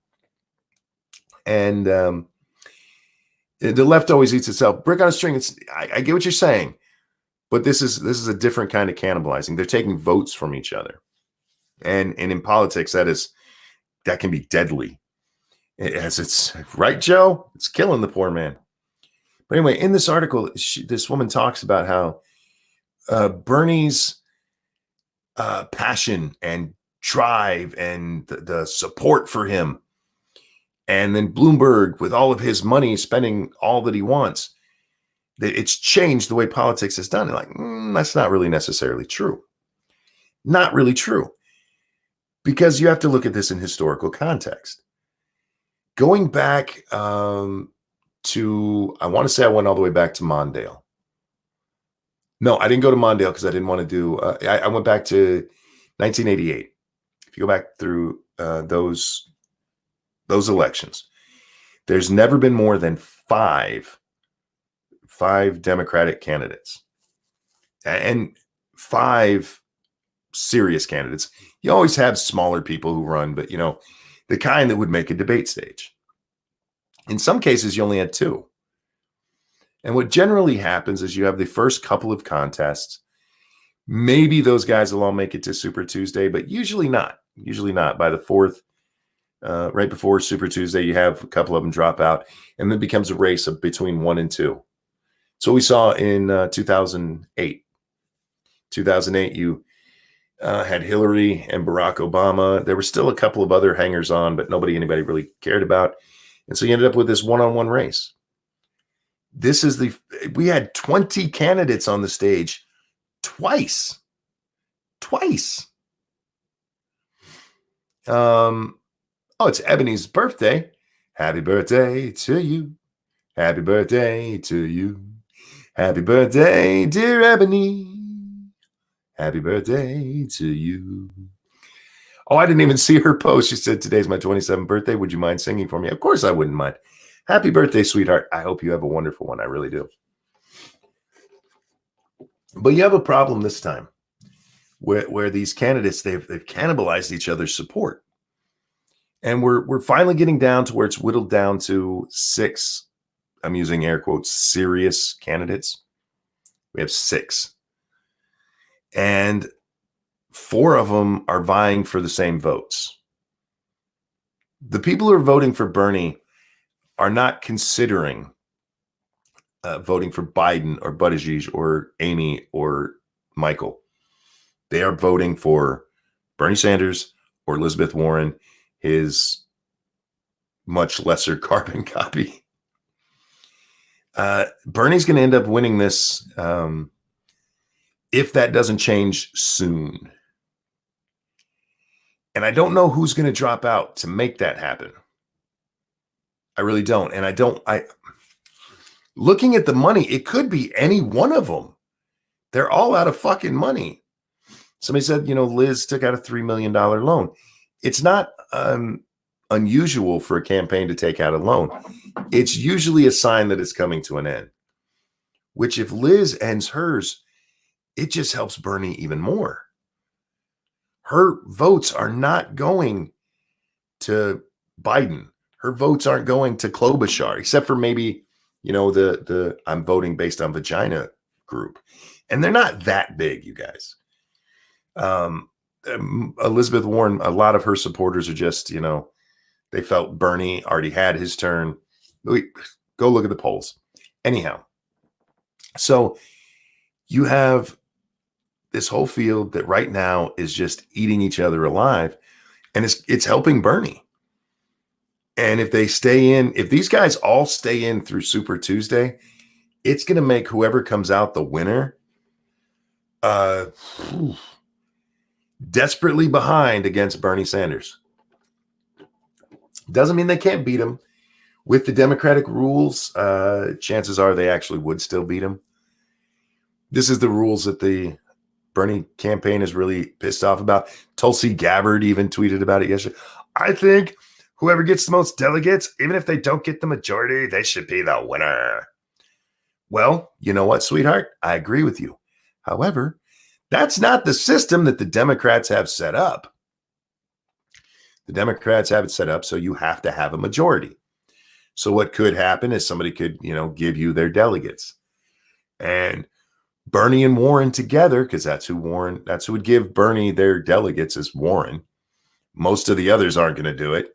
And the left always eats itself. Brick on a string. I get what you're saying, but this is a different kind of cannibalizing. They're taking votes from each other, and in politics that can be deadly. It's right, Joe. It's killing the poor man. But anyway, in this article, this woman talks about how Bernie's passion and drive and the support for him, and then Bloomberg with all of his money spending all that he wants, that it's changed the way politics is done. Like, that's not really necessarily true. Not really true. Because you have to look at this in historical context. Going back to, I want to say I went all the way back to Mondale. No, I didn't go to Mondale because I didn't want to do, I went back to 1988. If you go back through those elections, there's never been more than five Democratic candidates and five serious candidates. You always have smaller people who run, but the kind that would make a debate stage. In some cases, you only had two. And what generally happens is you have the first couple of contests. Maybe those guys will all make it to Super Tuesday, but usually not. Usually not. By the fourth, right before Super Tuesday, you have a couple of them drop out, and then it becomes a race of between 1 and 2. So we saw in 2008. 2008, you had Hillary and Barack Obama. There were still a couple of other hangers on, but anybody really cared about. And so you ended up with this one-on-one race. We had 20 candidates on the stage twice. It's Ebony's birthday. Happy birthday to you. Happy birthday to you. Happy birthday, dear Ebony. Happy birthday to you. Oh, I didn't even see her post. She said, today's my 27th birthday. Would you mind singing for me? Of course I wouldn't mind. Happy birthday, sweetheart. I hope you have a wonderful one. I really do. But you have a problem this time where these candidates, they've cannibalized each other's support. And we're finally getting down to where it's whittled down to 6, I'm using air quotes, serious candidates. We have 6. And 4 of them are vying for the same votes. The people who are voting for Bernie are not considering voting for Biden or Buttigieg or Amy or Michael. They are voting for Bernie Sanders or Elizabeth Warren, his much lesser carbon copy. Bernie's going to end up winning this if that doesn't change soon. And I don't know who's going to drop out to make that happen. I really don't. And looking at the money, it could be any one of them. They're all out of fucking money. Somebody said, Liz took out a $3 million loan. It's not unusual for a campaign to take out a loan. It's usually a sign that it's coming to an end, which if Liz ends hers, it just helps Bernie even more. Her votes are not going to Biden. Her votes aren't going to Klobuchar, except for maybe, the I'm voting based on vagina group. And they're not that big, you guys. Elizabeth Warren, a lot of her supporters are just, they felt Bernie already had his turn. Go look at the polls. Anyhow, so you have this whole field that right now is just eating each other alive, and it's helping Bernie. And if these guys all stay in through Super Tuesday, it's going to make whoever comes out the winner desperately behind against Bernie Sanders. Doesn't mean they can't beat him. With the Democratic rules, chances are they actually would still beat him. This is the rules that the Bernie campaign is really pissed off about. Tulsi Gabbard even tweeted about it yesterday. I think whoever gets the most delegates, even if they don't get the majority, they should be the winner. Well, you know what, sweetheart? I agree with you. However, that's not the system that the Democrats have set up. The Democrats have it set up so you have to have a majority. So what could happen is somebody could, give you their delegates. And Bernie and Warren together, because that's who would give Bernie their delegates is Warren. Most of the others aren't going to do it.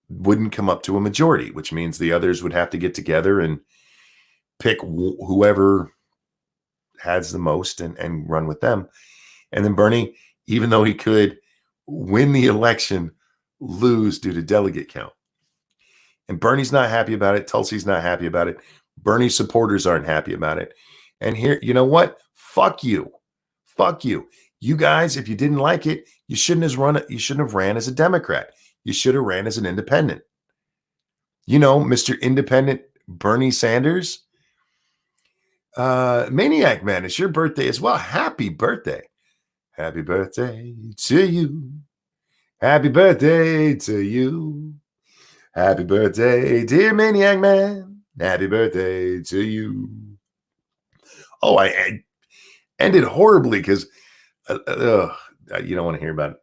Wouldn't come up to a majority, which means the others would have to get together and pick whoever has the most and run with them. And then Bernie, even though he could win the election, lose due to delegate count. And Bernie's not happy about it. Tulsi's not happy about it. Bernie's supporters aren't happy about it. And here, you know what? Fuck you. Fuck you. You guys, if you didn't like it, you shouldn't have ran as a Democrat. You should have ran as an independent. Mr. Independent Bernie Sanders. Maniac Man, it's your birthday as well. Happy birthday. Happy birthday to you. Happy birthday to you. Happy birthday, dear Maniac Man. Happy birthday to you. Oh, I ended horribly because you don't want to hear about it.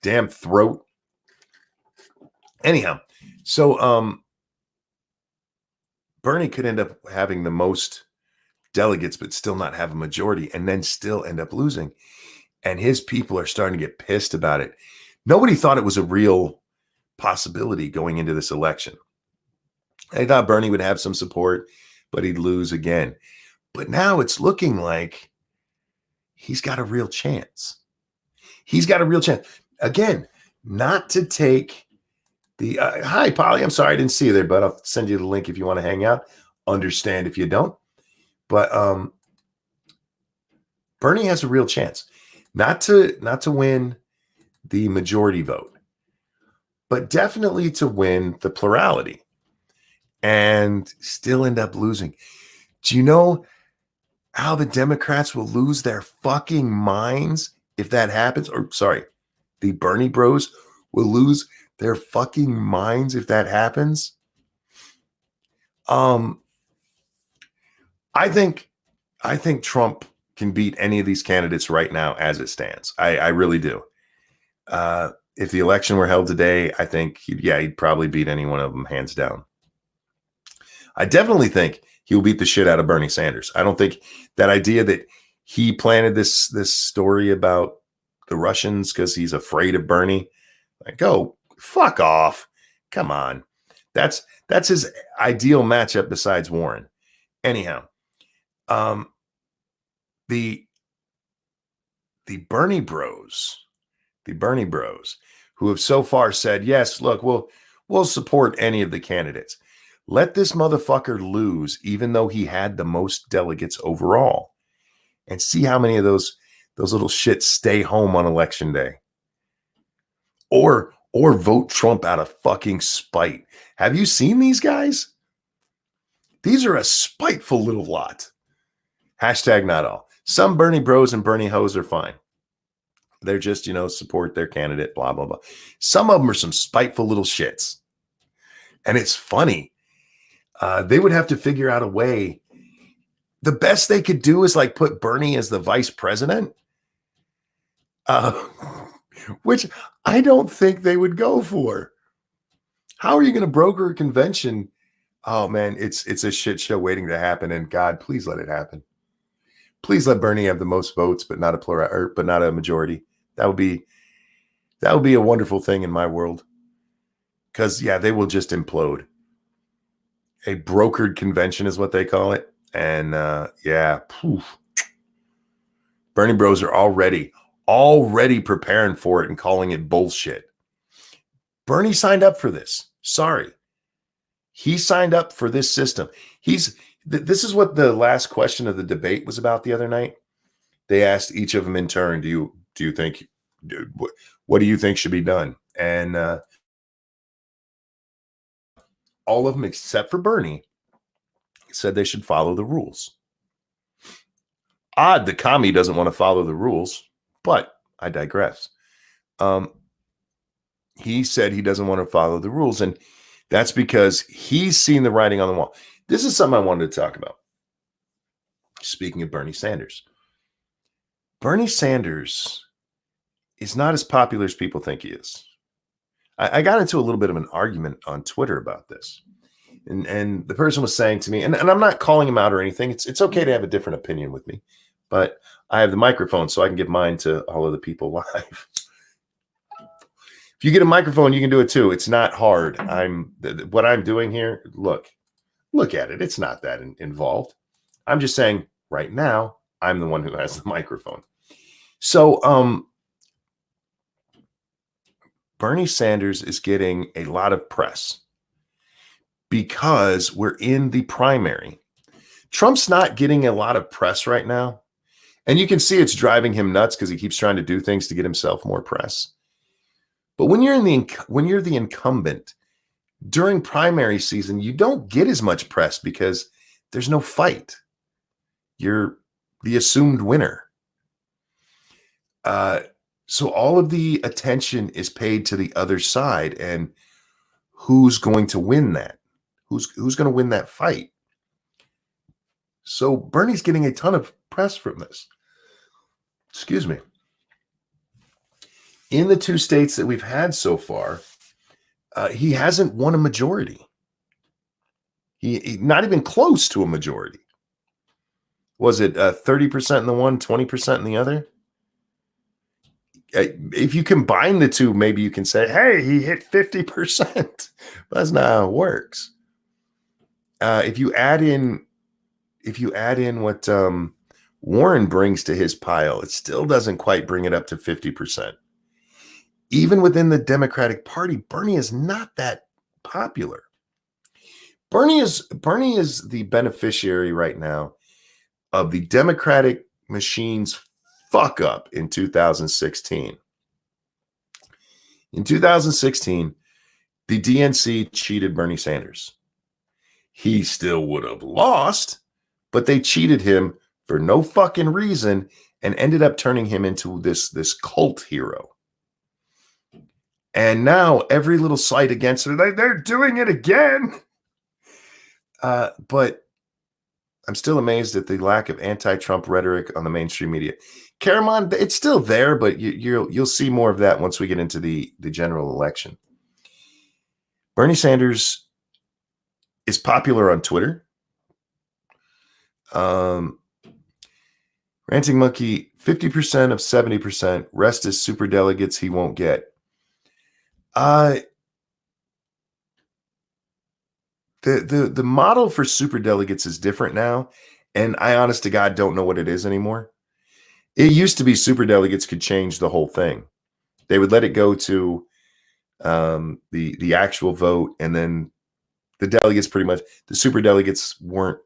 Damn throat. Anyhow, so Bernie could end up having the most delegates, but still not have a majority, and then still end up losing. And his people are starting to get pissed about it. Nobody thought it was a real possibility going into this election. They thought Bernie would have some support, but he'd lose again. But now it's looking like he's got a real chance. He's got a real chance. Again, not to take the hi, Polly. I'm sorry I didn't see you there, but I'll send you the link if you want to hang out. Understand if you don't. But Bernie has a real chance. Not to win the majority vote, but definitely to win the plurality and still end up losing. Do you know how the Democrats will lose their fucking minds if that happens? Or sorry, the Bernie bros will lose their fucking minds if that happens. I think Trump can beat any of these candidates right now as it stands. I really do. If the election were held today, I think he'd probably beat any one of them hands down. I definitely think he'll beat the shit out of Bernie Sanders. I don't think that idea that he planted this story about the Russians because he's afraid of Bernie. Like, go fuck off. Come on. That's his ideal matchup besides Warren. Anyhow, the Bernie bros, who have so far said, yes, look, we'll support any of the candidates. Let this motherfucker lose, even though he had the most delegates overall, and see how many of those little shits stay home on election day, or vote Trump out of fucking spite. Have you seen these guys? These are a spiteful little lot. Hashtag not all. Some Bernie bros and Bernie hoes are fine. They're just, support their candidate, blah, blah, blah. Some of them are some spiteful little shits. And it's funny. They would have to figure out a way. The best they could do is like put Bernie as the vice president, which I don't think they would go for. How are you going to broker a convention? Oh man, it's a shit show waiting to happen. And God, please let it happen. Please let Bernie have the most votes, but not a majority. That would be a wonderful thing in my world. Because they will just implode. A brokered convention is what they call it. And Bernie bros are already preparing for it and calling it bullshit. Bernie signed up for this. Sorry. He signed up for this system. This is what the last question of the debate was about the other night. They asked each of them in turn, do you think, what do you think should be done? And all of them except for Bernie said they should follow the rules. Odd the commie doesn't want to follow the rules, but I digress. He said he doesn't want to follow the rules, and that's because he's seen the writing on the wall. This is something I wanted to talk about. Speaking of Bernie Sanders. Bernie Sanders is not as popular as people think he is. I got into a little bit of an argument on Twitter about this. And the person was saying to me, and I'm not calling him out or anything. It's okay to have a different opinion with me, but I have the microphone so I can give mine to all of the people live. If you get a microphone, you can do it too. It's not hard. What I'm doing here, look at it. It's not that involved. I'm just saying right now, I'm the one who has the microphone. So, Bernie Sanders is getting a lot of press because we're in the primary. Trump's not getting a lot of press right now. And you can see it's driving him nuts because he keeps trying to do things to get himself more press. But when you're the incumbent during primary season, you don't get as much press because there's no fight. You're the assumed winner. So all of the attention is paid to the other side, and who's going to win that? Who's going to win that fight? So Bernie's getting a ton of press from this. Excuse me. In the 2 states that we've had so far, he hasn't won a majority. He not even close to a majority. Was it 30% in the one, 20% in the other? If you combine the two, maybe you can say, hey, he hit 50%. But that's not how it works. If you add in what Warren brings to his pile, it still doesn't quite bring it up to 50%. Even within the Democratic Party, Bernie is not that popular. Bernie is the beneficiary right now of the Democratic machine's fuck up in 2016. In 2016, the DNC cheated Bernie Sanders. He still would have lost, but they cheated him for no fucking reason and ended up turning him into this cult hero. And now every little slight against it, they're doing it again. But I'm still amazed at the lack of anti-Trump rhetoric on the mainstream media. Caramon, it's still there, but you'll see more of that once we get into the general election. Bernie Sanders is popular on Twitter. Ranting Monkey, 50% of 70%. Rest is super delegates he won't get. The model for super delegates is different now, and I honest to God don't know what it is anymore. It used to be super delegates could change the whole thing. They would let it go to the actual vote, and then the delegates the super delegates weren't.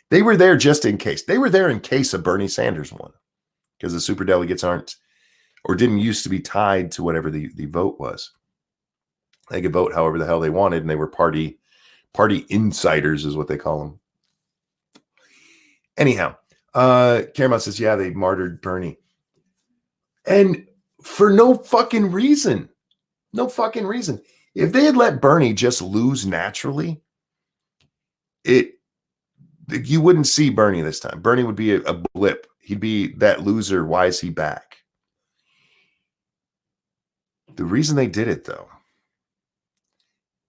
They were there just in case. They were there in case of Bernie Sanders won, because the super delegates aren't or didn't used to be tied to whatever the vote was. They could vote however the hell they wanted, and they were party insiders is what they call them. Anyhow, Caramon says, yeah, they martyred Bernie. And for no fucking reason. No fucking reason. If they had let Bernie just lose naturally, you wouldn't see Bernie this time. Bernie would be a blip. He'd be that loser. Why is he back? The reason they did it, though,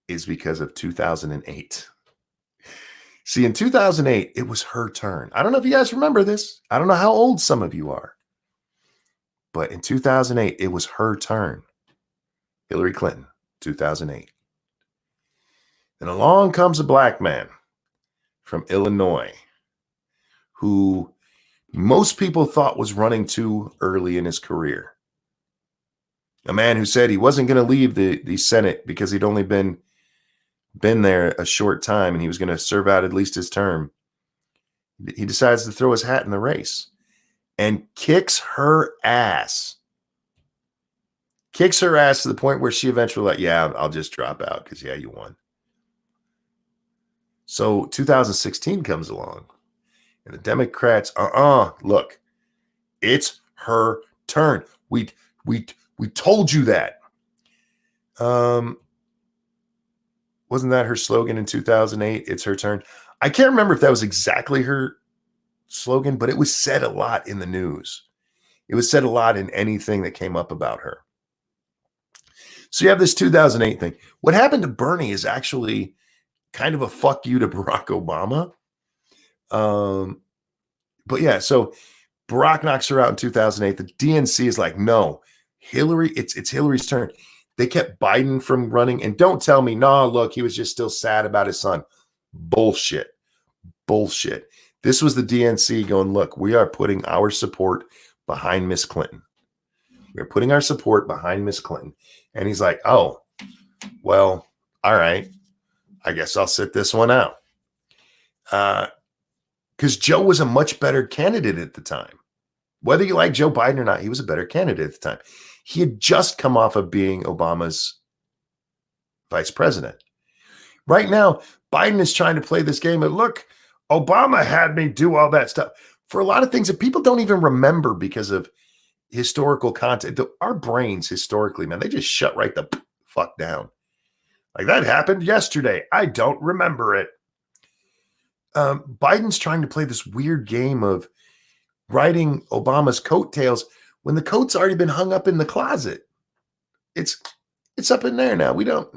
is because of 2008. See, in 2008, it was her turn. I don't know if you guys remember this. I don't know how old some of you are. But in 2008, it was her turn. Hillary Clinton, 2008. And along comes a black man from Illinois who most people thought was running too early in his career. A man who said he wasn't going to leave the Senate because he'd only been there a short time and he was going to serve out at least his term. He decides to throw his hat in the race and kicks her ass. Kicks her ass to the point where she eventually yeah, I'll just drop out because, yeah, you won. So 2016 comes along and the Democrats, look, it's her turn. We told you that. Wasn't that her slogan in 2008? It's her turn. I can't remember if that was exactly her slogan, but it was said a lot in the news. It was said a lot in anything that came up about her. So you have this 2008 thing. What happened to Bernie is actually kind of a fuck you to Barack Obama. But yeah, so Barack knocks her out in 2008. The DNC is like, no, Hillary, it's Hillary's turn. They kept Biden from running. And don't tell me, no, look, he was just still sad about his son. Bullshit. This was the DNC going, look, we are putting our support behind Miss Clinton. We're putting our support behind Miss Clinton. And he's like, oh, well, all right. I guess I'll sit this one out. Because Joe was a much better candidate at the time. Whether you like Joe Biden or not, he was a better candidate at the time. He had just come off of being Obama's vice president. Right now, Biden is trying to play this game. And look, Obama had me do all that stuff for a lot of things that people don't even remember because of historical content. Our brains historically, man, they just shut right the fuck down. Like, that happened yesterday. I don't remember it. Biden's trying to play this weird game of riding Obama's coattails when the coat's already been hung up in the closet. It's up in there now. We don't,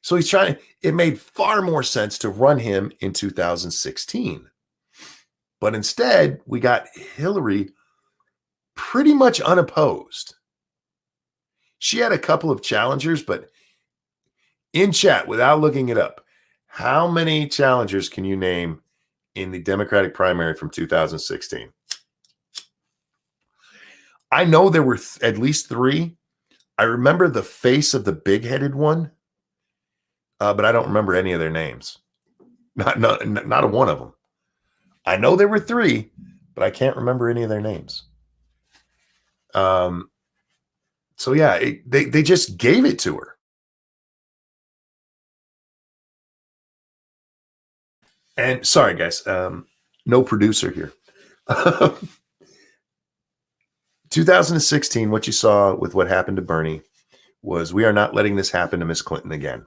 So he's trying. It made far more sense to run him in 2016. But instead, we got Hillary pretty much unopposed. She had a couple of challengers, but in chat, without looking it up, how many challengers can you name in the Democratic primary from 2016? I know there were at least 3. I remember the face of the big-headed one, but I don't remember any of their names. Not a one of them. I know there were 3, but I can't remember any of their names. So yeah, they just gave it to her. And sorry, guys, no producer here. 2016, what you saw with what happened to Bernie was, we are not letting this happen to Miss Clinton again.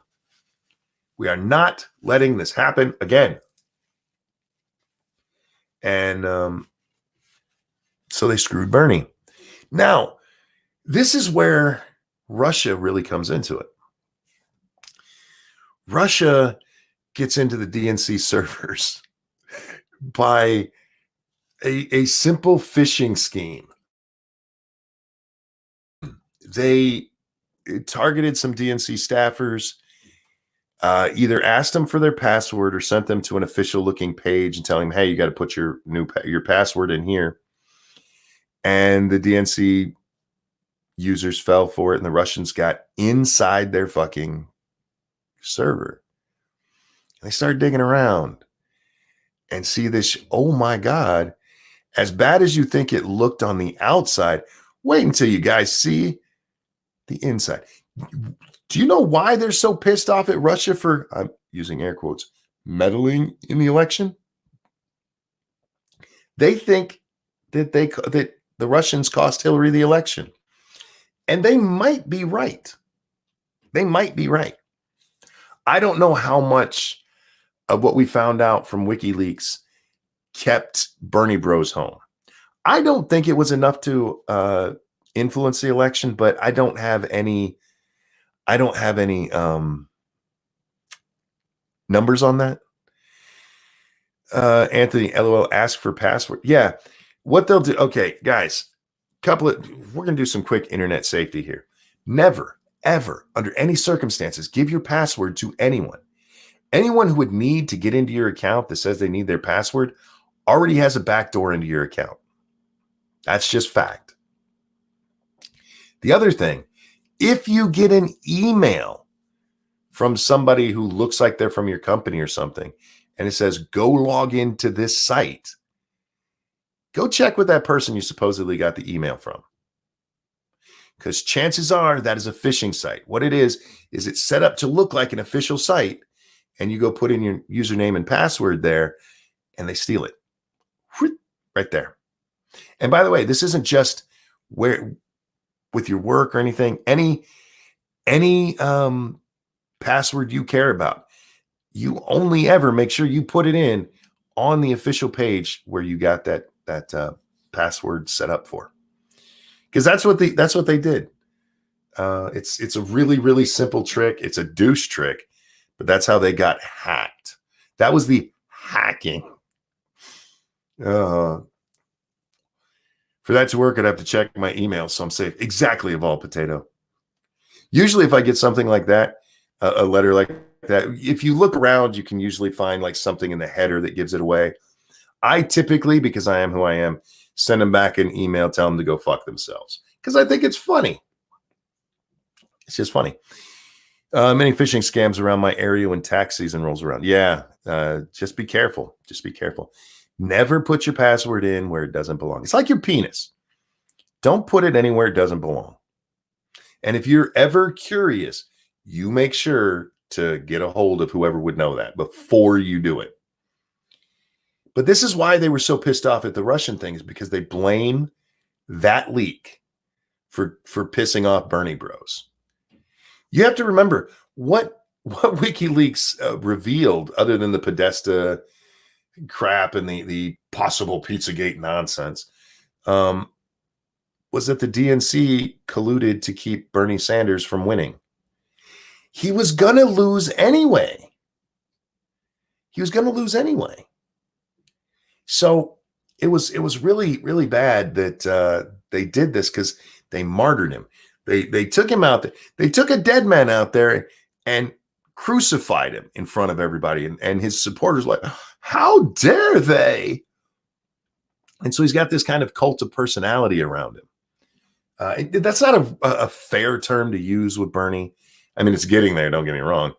We are not letting this happen again. And so they screwed Bernie. Now, this is where Russia really comes into it. Russia gets into the DNC servers by a simple phishing scheme. They targeted some DNC staffers, either asked them for their password or sent them to an official looking page and telling them, hey, you got to put your password in here. And the DNC users fell for it, and the Russians got inside their fucking server. And they started digging around and see this. Oh my God, as bad as you think it looked on the outside, wait until you guys see the inside. Do you know why they're so pissed off at Russia for, I'm using air quotes, meddling in the election? They think that the Russians cost Hillary the election. And they might be right. They might be right. I don't know how much of what we found out from WikiLeaks kept Bernie Bros home. I don't think it was enough to influence the election, but I don't have any numbers on that. Anthony, LOL, ask for password. Yeah, what they'll do. Okay, guys, we're going to do some quick internet safety here. Never, ever, under any circumstances, give your password to anyone. Anyone who would need to get into your account that says they need their password already has a backdoor into your account. That's just fact. The other thing, if you get an email from somebody who looks like they're from your company or something, and it says, go log into this site, go check with that person you supposedly got the email from. Because chances are that is a phishing site. What it is it's set up to look like an official site, and you go put in your username and password there, and they steal it. Right there. And by the way, this isn't just where with your work or anything. Any password you care about, you only ever make sure you put it in on the official page where you got that password set up for. Because that's what they did. It's a really, really simple trick. It's a douche trick, but that's how they got hacked. That was the hacking. For that to work, I'd have to check my email, so I'm safe. Exactly, Evolved Potato. Usually if I get something like that, a letter like that, if you look around, you can usually find like something in the header that gives it away. I typically, because I am who I am, send them back an email, tell them to go fuck themselves. Because I think it's funny. It's just funny. Many phishing scams around my area when tax season rolls around. Yeah, just be careful. Just be careful. Never put your password in where it doesn't belong. It's like your penis. Don't put it anywhere it doesn't belong. And if you're ever curious, you make sure to get a hold of whoever would know that before you do it. But this is why they were so pissed off at the Russian thing, is because they blame that leak for pissing off Bernie bros. You have to remember what WikiLeaks revealed, other than the Podesta crap and the possible Pizzagate nonsense, was that the DNC colluded to keep Bernie Sanders from winning. He was going to lose anyway. So it was really, really bad that they did this, because they martyred him. They took him out there. They took a dead man out there and crucified him in front of everybody. And his supporters like, how dare they? And so he's got this kind of cult of personality around him. That's not a fair term to use with Bernie. I mean, it's getting there, don't get me wrong.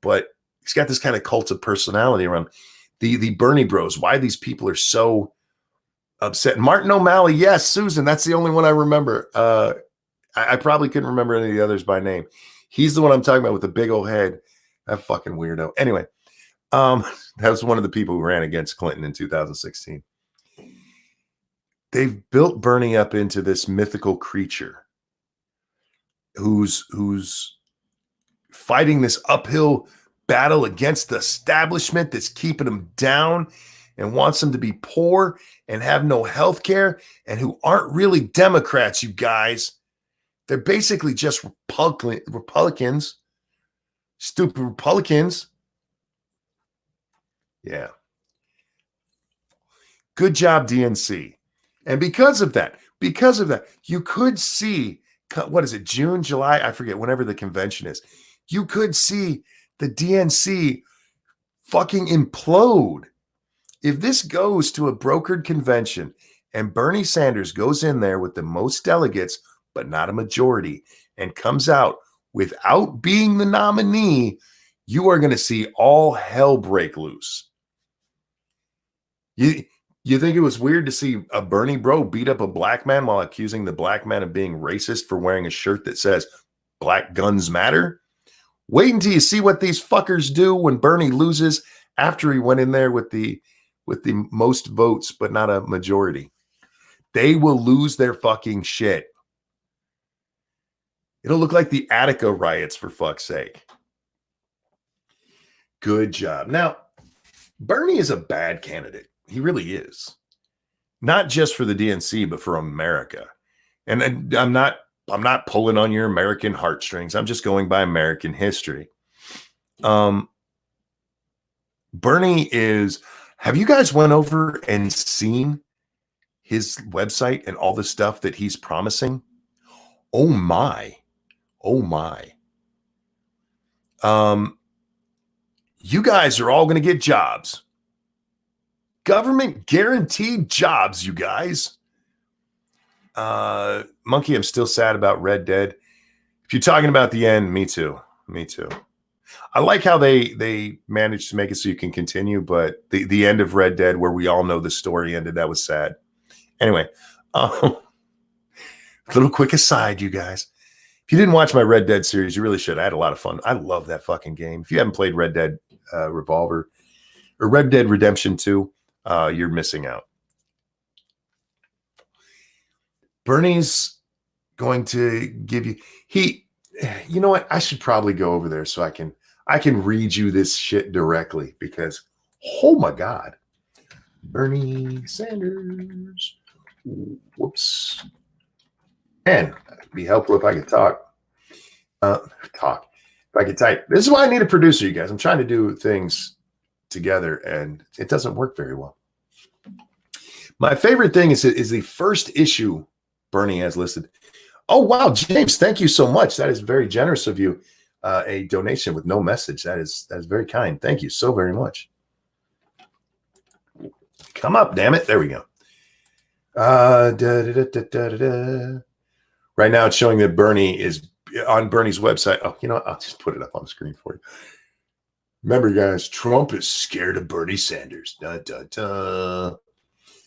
But he's got this kind of cult of personality around the Bernie bros. Why these people are so upset. Martin O'Malley, yes, Susan, that's the only one I remember. I probably couldn't remember any of the others by name. He's the one I'm talking about with the big old head. That fucking weirdo. Anyway, that was one of the people who ran against Clinton in 2016. They've built Bernie up into this mythical creature who's fighting this uphill battle against the establishment that's keeping him down and wants them to be poor and have no health care, and who aren't really Democrats, you guys. They're basically just Republicans, stupid Republicans. Yeah. Good job, DNC. And because of that, you could see, what is it, June, July? I forget, whenever the convention is. You could see the DNC fucking implode. If this goes to a brokered convention and Bernie Sanders goes in there with the most delegates, but not a majority, and comes out without being the nominee, you are going to see all hell break loose. You think it was weird to see a Bernie bro beat up a black man while accusing the black man of being racist for wearing a shirt that says Black Guns Matter? Wait until you see what these fuckers do when Bernie loses after he went in there with the most votes, but not a majority. They will lose their fucking shit. It'll look like the Attica riots, for fuck's sake. Good job. Now, Bernie is a bad candidate. He really is. Not just for the DNC, but for America. And I'm not pulling on your American heartstrings. I'm just going by American history. Bernie is, have you guys went over and seen his website and all the stuff that he's promising? Oh my. You guys are all going to get jobs. Government guaranteed jobs, you guys. Monkey, I'm still sad about Red Dead. If you're talking about the end, me too. I like how they managed to make it so you can continue, but the end of Red Dead, where we all know the story ended, that was sad. Anyway, little quick aside, you guys. If you didn't watch my Red Dead series, you really should. I had a lot of fun. I love that fucking game. If you haven't played Red Dead Revolver or Red Dead Redemption 2, you're missing out. Bernie's going to give you, you know what? I should probably go over there so I can read you this shit directly, because, oh my God, Bernie Sanders. Whoops. And it'd be helpful if I could talk. If I could type. This is why I need a producer, you guys. I'm trying to do things together and it doesn't work very well. My favorite thing is the first issue Bernie has listed. Oh, wow, James, thank you so much. That is very generous of you. A donation with no message. That is very kind. Thank you so very much. Come up, damn it. There we go. Right now it's showing that Bernie is on Bernie's website. Oh, you know what? I'll just put it up on the screen for you. Remember, guys, Trump is scared of Bernie Sanders.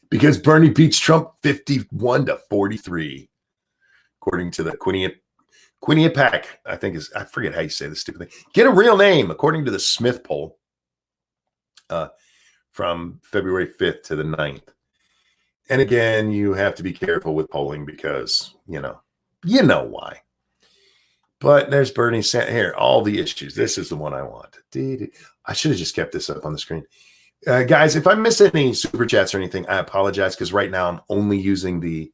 Because Bernie beats Trump 51-43, according to the Quinnipiac, I think I forget how you say this stupid thing. Get a real name, according to the Smith poll. from February 5th to the 9th. And again, you have to be careful with polling because, you know why. But there's Bernie Sanders. Here, all the issues. This is the one I want. I should have just kept this up on the screen. Guys, if I miss any super chats or anything, I apologize because right now I'm only using the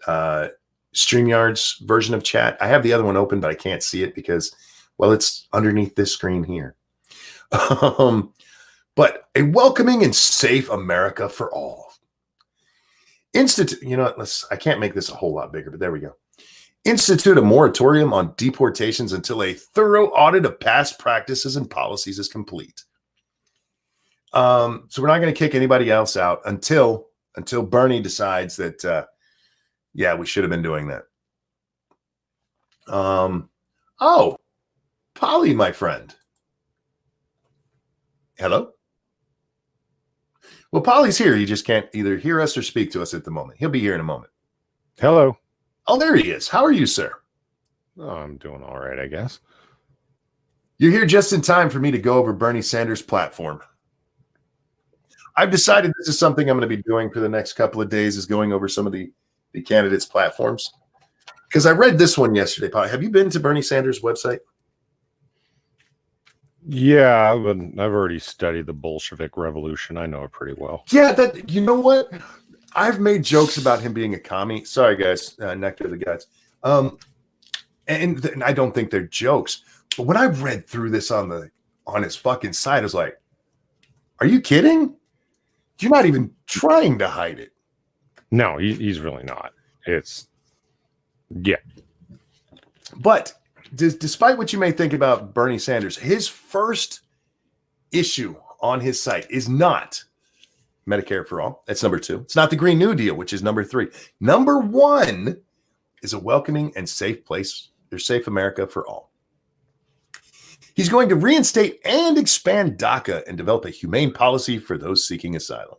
StreamYard's version of chat. I have the other one open, but I can't see it because, well, it's underneath this screen here. But a welcoming and safe America for all. You know what? I can't make this a whole lot bigger, but there we go. Institute a moratorium on deportations until a thorough audit of past practices and policies is complete. So we're not going to kick anybody else out until Bernie decides that, yeah, we should have been doing that. Oh, Polly, my friend. Hello? Well, Polly's here. You just can't either hear us or speak to us at the moment. He'll be here in a moment. Hello. Oh, there he is. How are you, sir? Oh, I'm doing all right, I guess. You're here just in time for me to go over Bernie Sanders' platform. I've decided this is something I'm going to be doing for the next couple of days, is going over some of the candidates' platforms. Because I read this one yesterday. Polly, have you been to Bernie Sanders' website? Yeah, but I've already studied the Bolshevik Revolution. I know it pretty well. Yeah, you know what? I've made jokes about him being a commie. Sorry, guys. Nectar the guys. And I don't think they're jokes. But when I read through this on his fucking site, I was like, are you kidding? You're not even trying to hide it. No, he's really not. Yeah. But despite what you may think about Bernie Sanders, his first issue on his site is not Medicare for all. That's number 2. It's not the Green New Deal, which is number 3. Number 1 is a welcoming and safe place, or safe America for all. He's going to reinstate and expand DACA and develop a humane policy for those seeking asylum.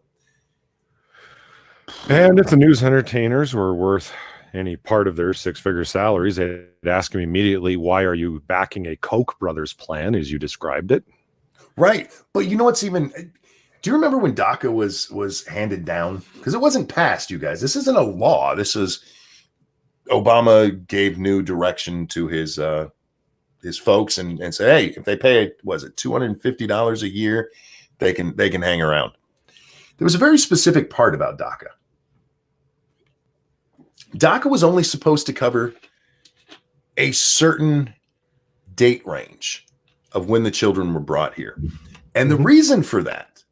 And if the news entertainers were worth any part of their 6-figure salaries, they'd ask him immediately, why are you backing a Koch brothers plan as you described it? Right. But you know what's even... Do you remember when DACA was handed down? Because it wasn't passed, you guys. This isn't a law. This is... Obama gave new direction to his folks and said, hey, if they pay, was it $250 a year, they can hang around. There was a very specific part about DACA. DACA was only supposed to cover a certain date range of when the children were brought here. And the reason for that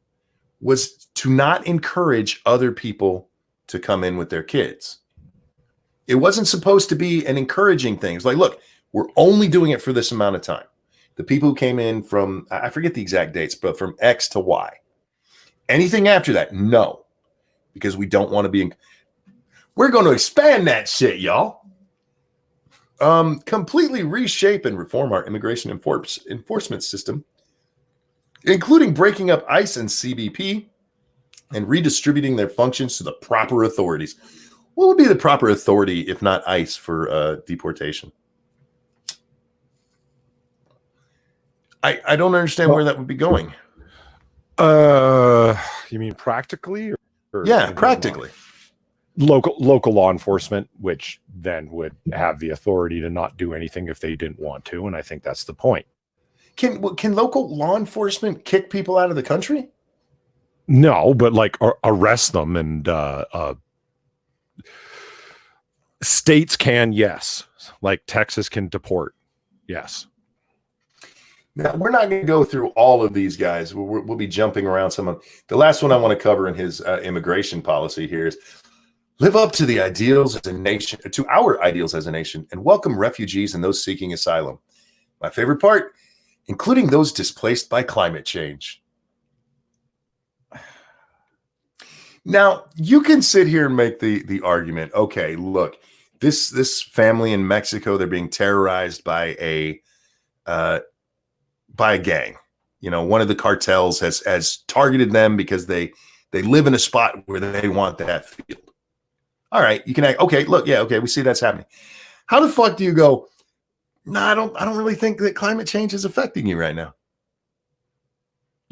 was to not encourage other people to come in with their kids. It wasn't supposed to be an encouraging thing. It's like, look, we're only doing it for this amount of time. The people who came in from, I forget the exact dates, but from X to Y. Anything after that, no. Because we don't want to be... We're going to expand that shit, y'all. Completely reshape and reform our immigration enforcement system, including breaking up ICE and CBP and redistributing their functions to the proper authorities. What would be the proper authority if not ICE for deportation? I don't understand where that would be going. You mean practically? Or yeah, practically. Local law enforcement, which then would have the authority to not do anything if they didn't want to, and I think that's the point. Can local law enforcement kick people out of the country? No, but like arrest them, and states can, yes. Like Texas can deport, yes. Now, we're not going to go through all of these guys. We'll be jumping around some of them. The last one I want to cover in his immigration policy here is live up to the ideals as a nation, to our ideals as a nation, and welcome refugees and those seeking asylum. My favorite part, including those displaced by climate change. Now, you can sit here and make the argument, okay, look, this family in Mexico, they're being terrorized by a gang. You know, one of the cartels has targeted them because they live in a spot where they want that field. All right, you can act, okay, look, yeah, okay, we see that's happening. How the fuck do you go, no, I don't really think that climate change is affecting you right now.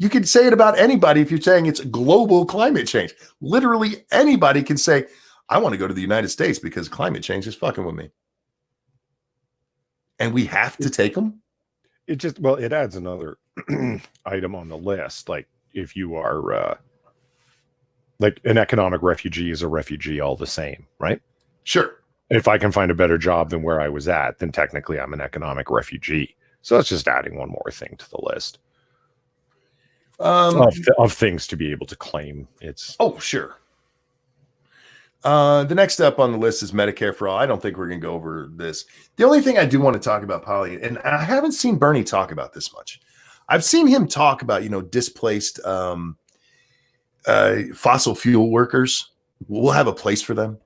You could say it about anybody if you're saying it's global climate change. Literally anybody can say, I want to go to the United States because climate change is fucking with me. And we have to take them? It adds another item on the list. Like if you are like an economic refugee is a refugee all the same, right? Sure. If I can find a better job than where I was at, then technically I'm an economic refugee. So that's just adding one more thing to the list of things to be able to claim. Sure. The next up on the list is Medicare for all. I don't think we're going to go over this. The only thing I do want to talk about, Polly, and I haven't seen Bernie talk about this much. I've seen him talk about, displaced fossil fuel workers. We'll have a place for them.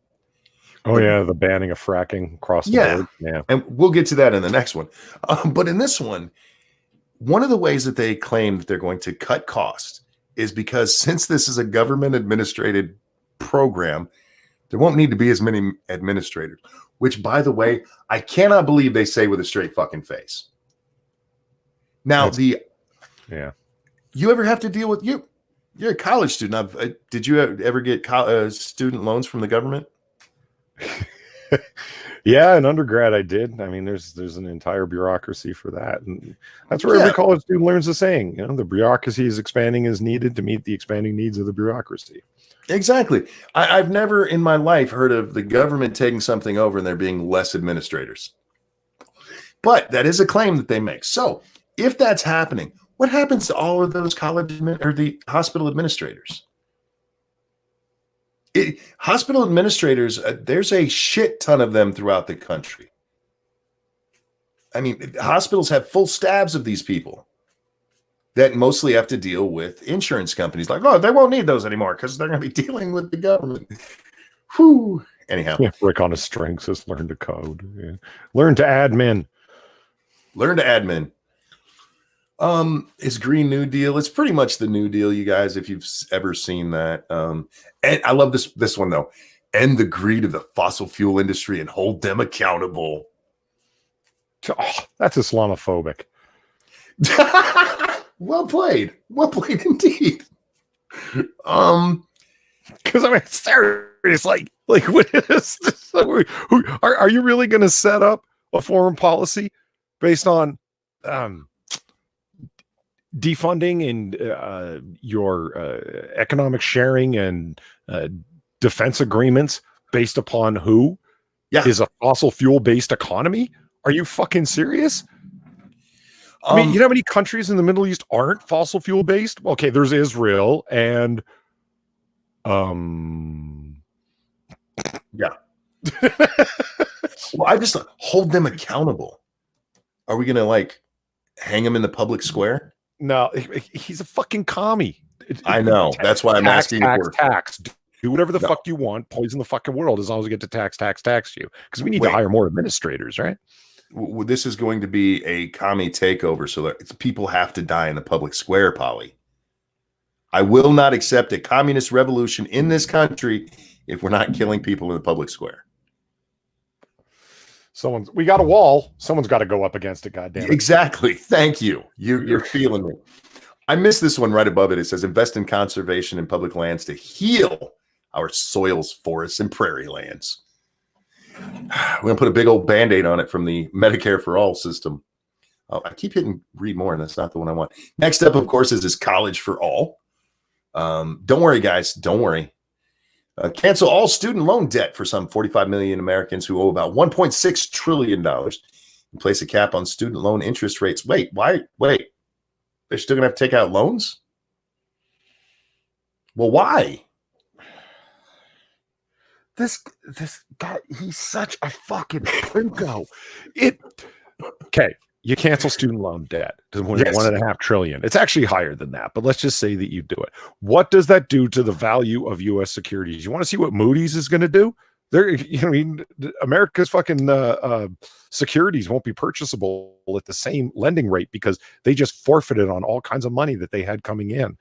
Oh, yeah, the banning of fracking across the board. Yeah, and we'll get to that in the next one. But in this one of the ways that they claim that they're going to cut costs is because since this is a government-administrated program, there won't need to be as many administrators, which, by the way, I cannot believe they say with a straight fucking face. Now, you ever have to deal with You're a college student. Did you ever get student loans from the government? Yeah, in undergrad I did. I mean, there's an entire bureaucracy for that, and that's where every college student learns the saying. The bureaucracy is expanding as needed to meet the expanding needs of the bureaucracy. Exactly. I've never in my life heard of the government taking something over and there being less administrators. But that is a claim that they make. So if that's happening, what happens to all of those college or the hospital administrators? Hospital administrators, there's a shit ton of them throughout the country. I mean, hospitals have full staffs of these people that mostly have to deal with insurance companies. Like, oh, they won't need those anymore because they're going to be dealing with the government. Whew. Anyhow. Yeah, Rick on a string says learn to code. Yeah. Learn to admin. Learn to admin. It's Green New Deal. It's pretty much the New Deal, you guys, if you've ever seen that. And I love this one, though. End the greed of the fossil fuel industry and hold them accountable. Oh, that's Islamophobic. Well played indeed. Because I mean, it's like what is this? Are you really going to set up a foreign policy based on defunding and your economic sharing and defense agreements based upon who is a fossil fuel based economy? Are you fucking serious? I mean, you know how many countries in the Middle East aren't fossil fuel based? Okay, there's Israel and yeah. Well, I just hold them accountable. Are we gonna hang him in the public square? No, he's a fucking commie. I know. That's why I'm asking for tax. Do whatever the fuck you want. Poison the fucking world as long as we get to tax you. Because we need to hire more administrators, right? This is going to be a commie takeover, so that people have to die in the public square, Polly. I will not accept a communist revolution in this country if we're not killing people in the public square. We got a wall. Someone's got to go up against it, goddamn. Exactly. Thank you. You're feeling me. I missed this one right above it. It says invest in conservation and public lands to heal our soils, forests, and prairie lands. We're going to put a big old Band-Aid on it from the Medicare for All system. Oh, I keep hitting read more, and that's not the one I want. Next up, of course, is this College for All. Don't worry, guys. Don't worry. Cancel all student loan debt for some 45 million Americans who owe about $1.6 trillion and place a cap on student loan interest rates. Wait, why? Wait, they're still going to have to take out loans? Well, why? This guy, he's such a fucking pinko. Okay, you cancel student loan debt to $1.5 trillion. It's actually higher than that, but let's just say that you do it. What does that do to the value of U.S. securities? You want to see what Moody's is going to do? America's fucking securities won't be purchasable at the same lending rate because they just forfeited on all kinds of money that they had coming in.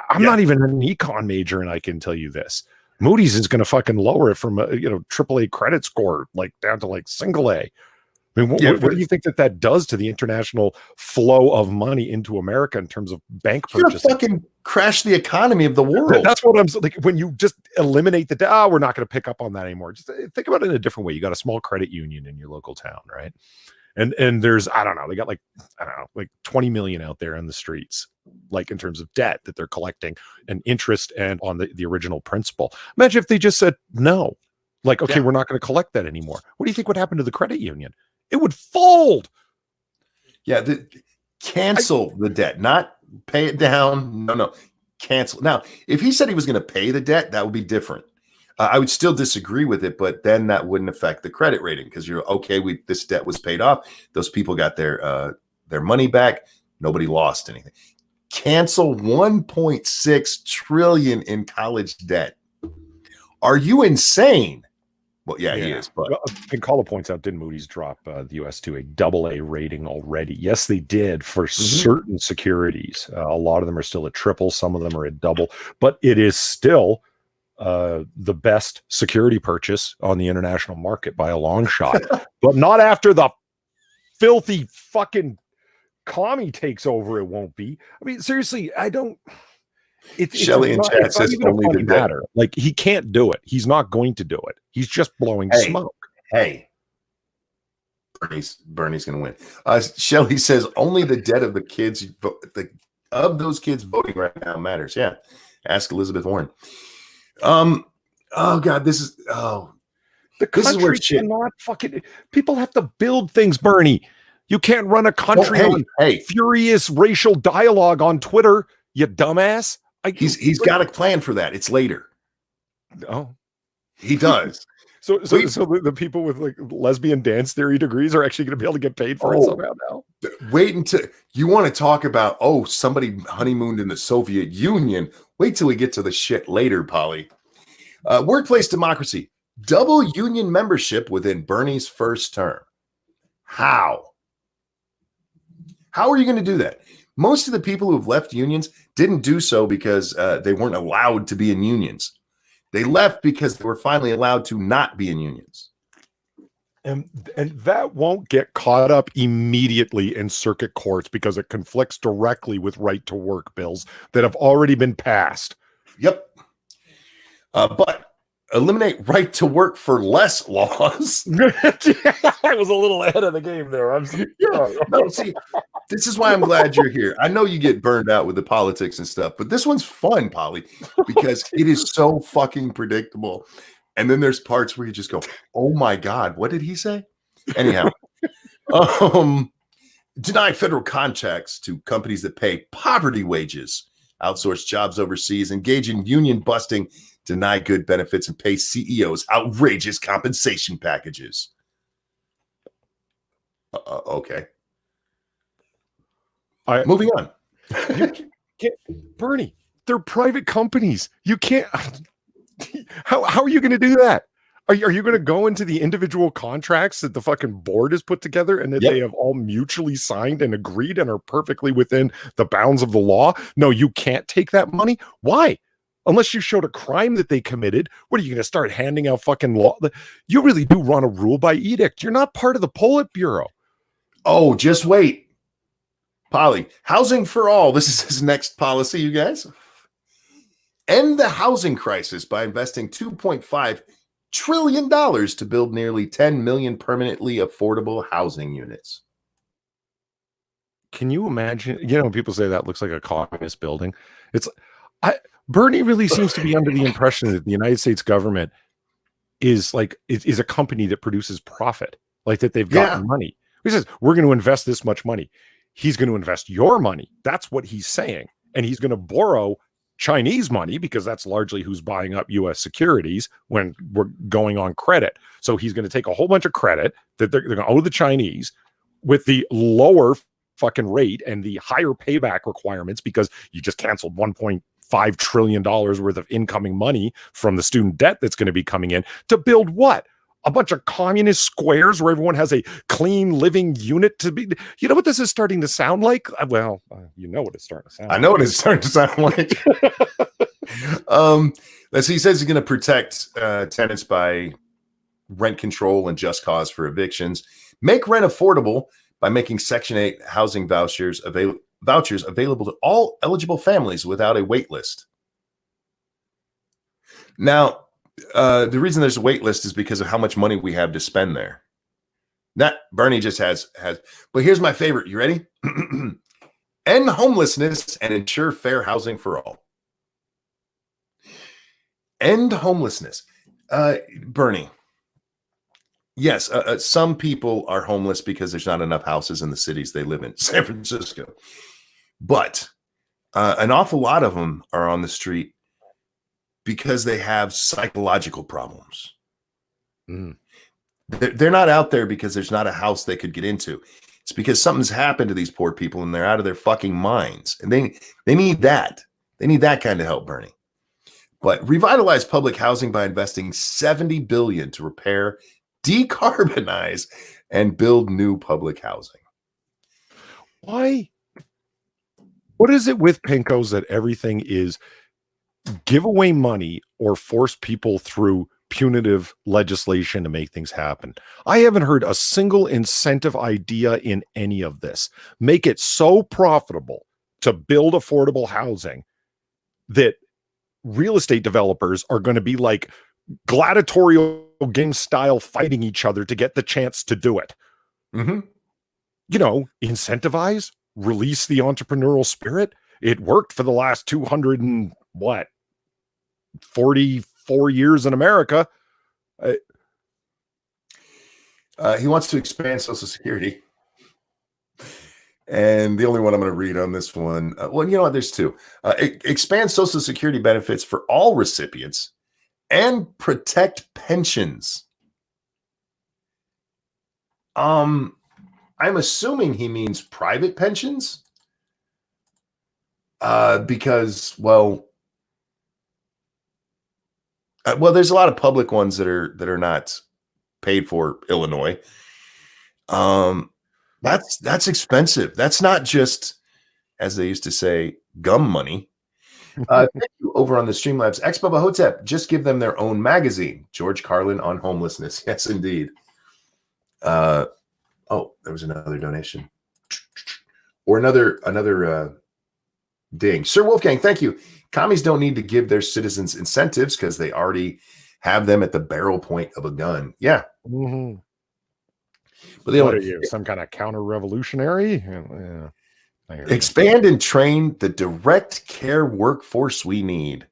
I'm not even an econ major, and I can tell you this. Moody's is going to fucking lower it from a AAA credit score down to single A. I mean, what do you think that does to the international flow of money into America in terms of bank purchases? You're fucking crash the economy of the world. That's what I'm like. When you just eliminate the we're not going to pick up on that anymore. Just think about it in a different way. You got a small credit union in your local town, right? And there's, I don't know, they got like 20 million out there in the streets, like in terms of debt that they're collecting and interest and on the original principal. Imagine if they just said no, like, okay, we're not going to collect that anymore. What do you think would happen to the credit union? It would fold. Yeah, cancel the debt, not pay it down. No, cancel. Now, if he said he was going to pay the debt, that would be different. I would still disagree with it, but then that wouldn't affect the credit rating because you're okay. This debt was paid off. Those people got their money back. Nobody lost anything. Cancel 1.6 trillion in college debt. Are you insane? Well, yeah, he is. But and Kala points out, did Moody's drop the U.S. to a AA rating already? Yes, they did for certain securities. A lot of them are still at triple. Some of them are at double. But it is still the best security purchase on the international market by a long shot. But not after the filthy fucking commie takes over. It won't be. I mean, seriously, I don't. Shelly in chat says only the matter. Like, he can't do it. He's not going to do it. He's just blowing smoke. Hey, Bernie's going to win. Shelly says only the debt of the kids of those kids voting right now matters. Yeah, ask Elizabeth Warren. Oh God, the country cannot fucking. People have to build things, Bernie. You can't run a country on furious racial dialogue on Twitter, you dumbass. He's got a plan for that. It's later. Oh, he does. So the people with like lesbian dance theory degrees are actually going to be able to get paid for it somehow now. Wait until you want to talk about somebody honeymooned in the Soviet Union. Wait till we get to the shit later, Polly. Workplace democracy. Double union membership within Bernie's first term. How are you going to do that? Most of the people who have left unions didn't do so because they weren't allowed to be in unions. They left because they were finally allowed to not be in unions. And that won't get caught up immediately in circuit courts because it conflicts directly with right to work bills that have already been passed. Yep. But eliminate right to work for less laws. I was a little ahead of the game there. See, this is why I'm glad you're here. I know you get burned out with the politics and stuff, but this one's fun, Polly, because it is so fucking predictable. And then there's parts where you just go, oh my God, what did he say? Anyhow, deny federal contracts to companies that pay poverty wages, outsource jobs overseas, engage in union busting, deny good benefits, and pay CEOs outrageous compensation packages. Okay. Moving on. Bernie, they're private companies. You can't. How are you going to do that? Are you going to go into the individual contracts that the fucking board has put together and that they have all mutually signed and agreed and are perfectly within the bounds of the law? No, you can't take that money. Why? Unless you showed a crime that they committed. What are you going to start handing out fucking law? You really do run a rule by edict. You're not part of the Politburo. Oh, just wait. Polly, housing for all. This is his next policy, you guys. End the housing crisis by investing $2.5 trillion to build nearly 10 million permanently affordable housing units. Can you imagine? People say that looks like a communist building. Bernie really seems to be under the impression that the United States government is a company that produces profit, like that they've got money. He says, we're going to invest this much money. He's going to invest your money. That's what he's saying. And he's going to borrow Chinese money because that's largely who's buying up U.S. securities when we're going on credit. So he's going to take a whole bunch of credit that they're going to owe the Chinese with the lower fucking rate and the higher payback requirements because you just canceled $1.5 trillion worth of incoming money from the student debt that's going to be coming in to build what? A bunch of communist squares where everyone has a clean living unit to be. You know what this is starting to sound like? Well, you know what it's starting to sound like. I know what it's starting to sound like. He says he's going to protect tenants by rent control and just cause for evictions, Make rent affordable by making Section 8 housing vouchers available to all eligible families without a wait list. Now, the reason there's a wait list is because of how much money we have to spend there. Not Bernie just has, but here's my favorite. You ready? End homelessness and ensure fair housing for all. End homelessness. Bernie. Yes, some people are homeless because there's not enough houses in the cities they live in, San Francisco. But an awful lot of them are on the street because they have psychological problems. Mm. They're not out there because there's not a house they could get into. It's because something's happened to these poor people and they're out of their fucking minds. And they need that. They need that kind of help, Bernie. But revitalize public housing by investing $70 billion to repair, decarbonize, and build new public housing. Why? What is it with Pinkos that everything is give away money or force people through punitive legislation to make things happen? I haven't heard a single incentive idea in any of this. Make it so profitable to build affordable housing that real estate developers are going to be like gladiatorial game style fighting each other to get the chance to do it. Mm-hmm. You know, incentivize, release the entrepreneurial spirit. It worked for the last 44 years in America. He wants to expand Social Security. And the only one I'm going to read on this one, well, you know what? There's two. Expand Social Security benefits for all recipients and protect pensions. I'm assuming he means private pensions. Because, well, there's a lot of public ones that are not paid for, Illinois. That's expensive. That's not just, as they used to say, gum money. Thank you over on the Streamlabs. Ex-Bubba Hotep, just give them their own magazine. George Carlin on homelessness. Yes, indeed. There was another donation. Or another ding. Sir Wolfgang, thank you. Commies don't need to give their citizens incentives because they already have them at the barrel point of a gun. Yeah. Mm-hmm. But what are you, some kind of counter-revolutionary? Yeah. Expand and train the direct care workforce we need.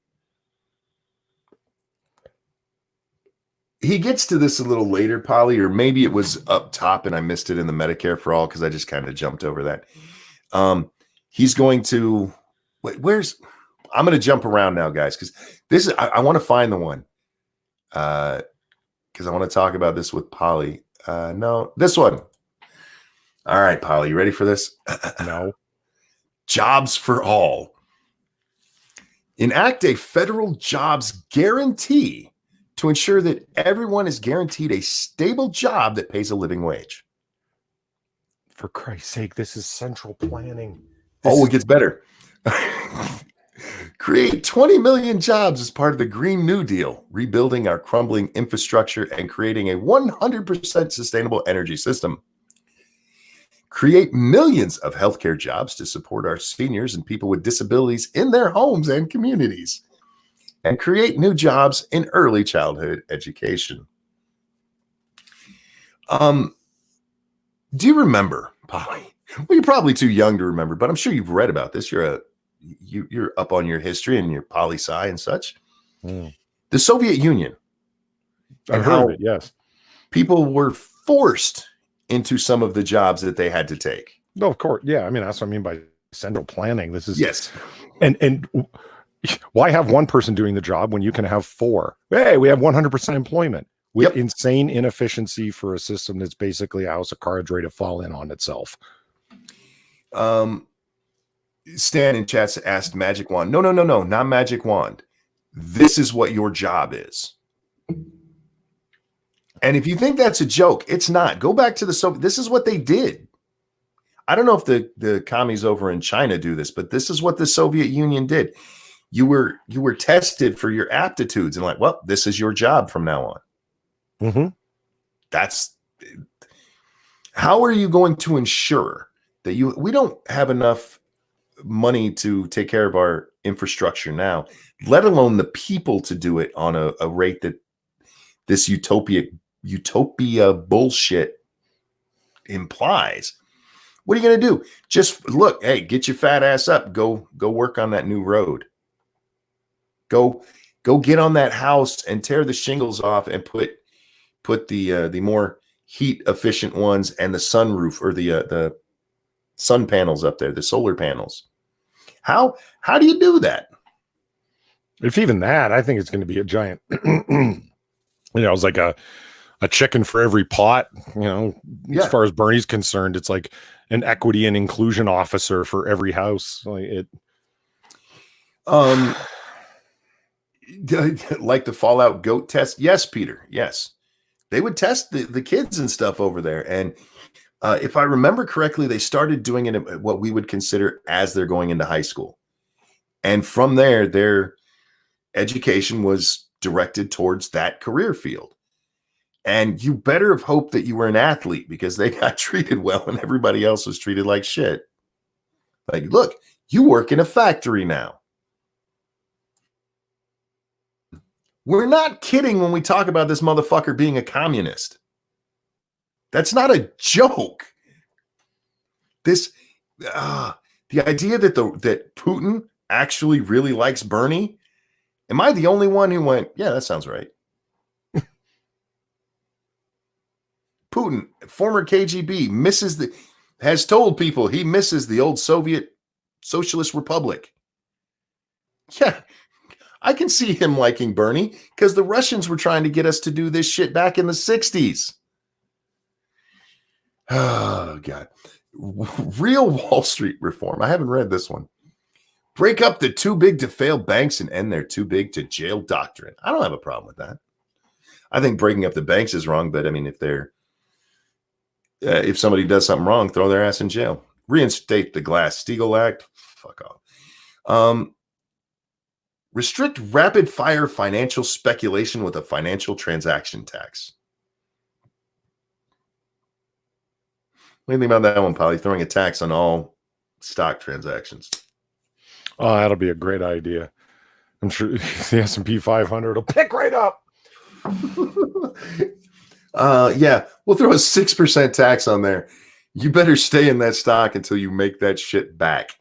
He gets to this a little later, Polly, or maybe it was up top and I missed it in the Medicare for All because I just kind of jumped over that. He's going to I'm going to jump around now, guys, because this is I want to find the one because I want to talk about this with Polly. No, this one. All right, Polly, you ready for this? No. Jobs for all. Enact a federal jobs guarantee to ensure that everyone is guaranteed a stable job that pays a living wage. For Christ's sake, this is central planning. It gets better. Create 20 million jobs as part of the Green New Deal, rebuilding our crumbling infrastructure and creating a 100% sustainable energy system. Create millions of healthcare jobs to support our seniors and people with disabilities in their homes and communities. And create new jobs in early childhood education. Do you remember, Polly? Well, you're probably too young to remember, but I'm sure you've read about this. You're up on your history and your poli-sci and such. Mm. The Soviet Union. I've heard of it, yes. People were forced into some of the jobs that they had to take. No, of course. Yeah, I mean, that's what I mean by central planning. This is yes. And why have one person doing the job when you can have four? Hey, we have 100% employment with insane inefficiency for a system that's basically a house of cards ready to fall in on itself. Stan in chats asked Magic Wand. No, not Magic Wand. This is what your job is. And if you think that's a joke, it's not. Go back to this is what they did. I don't know if the commies over in China do this, but this is what the Soviet Union did. You were tested for your aptitudes and like, well, this is your job from now on. Mm-hmm. how are you going to ensure that we don't have enough money to take care of our infrastructure now, let alone the people to do it on a rate that this utopia bullshit implies? What are you going to do? Just look, hey, get your fat ass up. Go work on that new road. Go get on that house and tear the shingles off and put the more heat efficient ones and the sunroof or the sun panels up there, the solar panels. How do you do that? If even that, I think it's going to be a giant, it's like a chicken for every pot, as far as Bernie's concerned. It's like an equity and inclusion officer for every house. Like the Fallout goat test. Yes, Peter. Yes. They would test the kids and stuff over there. And if I remember correctly, they started doing it at what we would consider as they're going into high school. And from there, their education was directed towards that career field. And you better have hoped that you were an athlete, because they got treated well and everybody else was treated like shit. Like, look, you work in a factory now. We're not kidding when we talk about this motherfucker being a communist. That's not a joke. The idea that Putin actually really likes Bernie. Am I the only one who went, yeah, that sounds right? Putin, former KGB, has told people he misses the old Soviet Socialist Republic. Yeah, I can see him liking Bernie, because the Russians were trying to get us to do this shit back in the 60s. Oh, God. Real Wall Street reform. I haven't read this one. Break up the too big to fail banks and end their too big to jail doctrine. I don't have a problem with that. I think breaking up the banks is wrong, but I mean, if somebody does something wrong, throw their ass in jail. Reinstate the Glass-Steagall Act. Fuck off. Restrict rapid-fire financial speculation with a financial transaction tax. What do you think about that one, Polly? Throwing a tax on all stock transactions. Oh, that'll be a great idea. I'm sure the S&P 500 will pick right up. Yeah, we'll throw a 6% tax on there. You better stay in that stock until you make that shit back.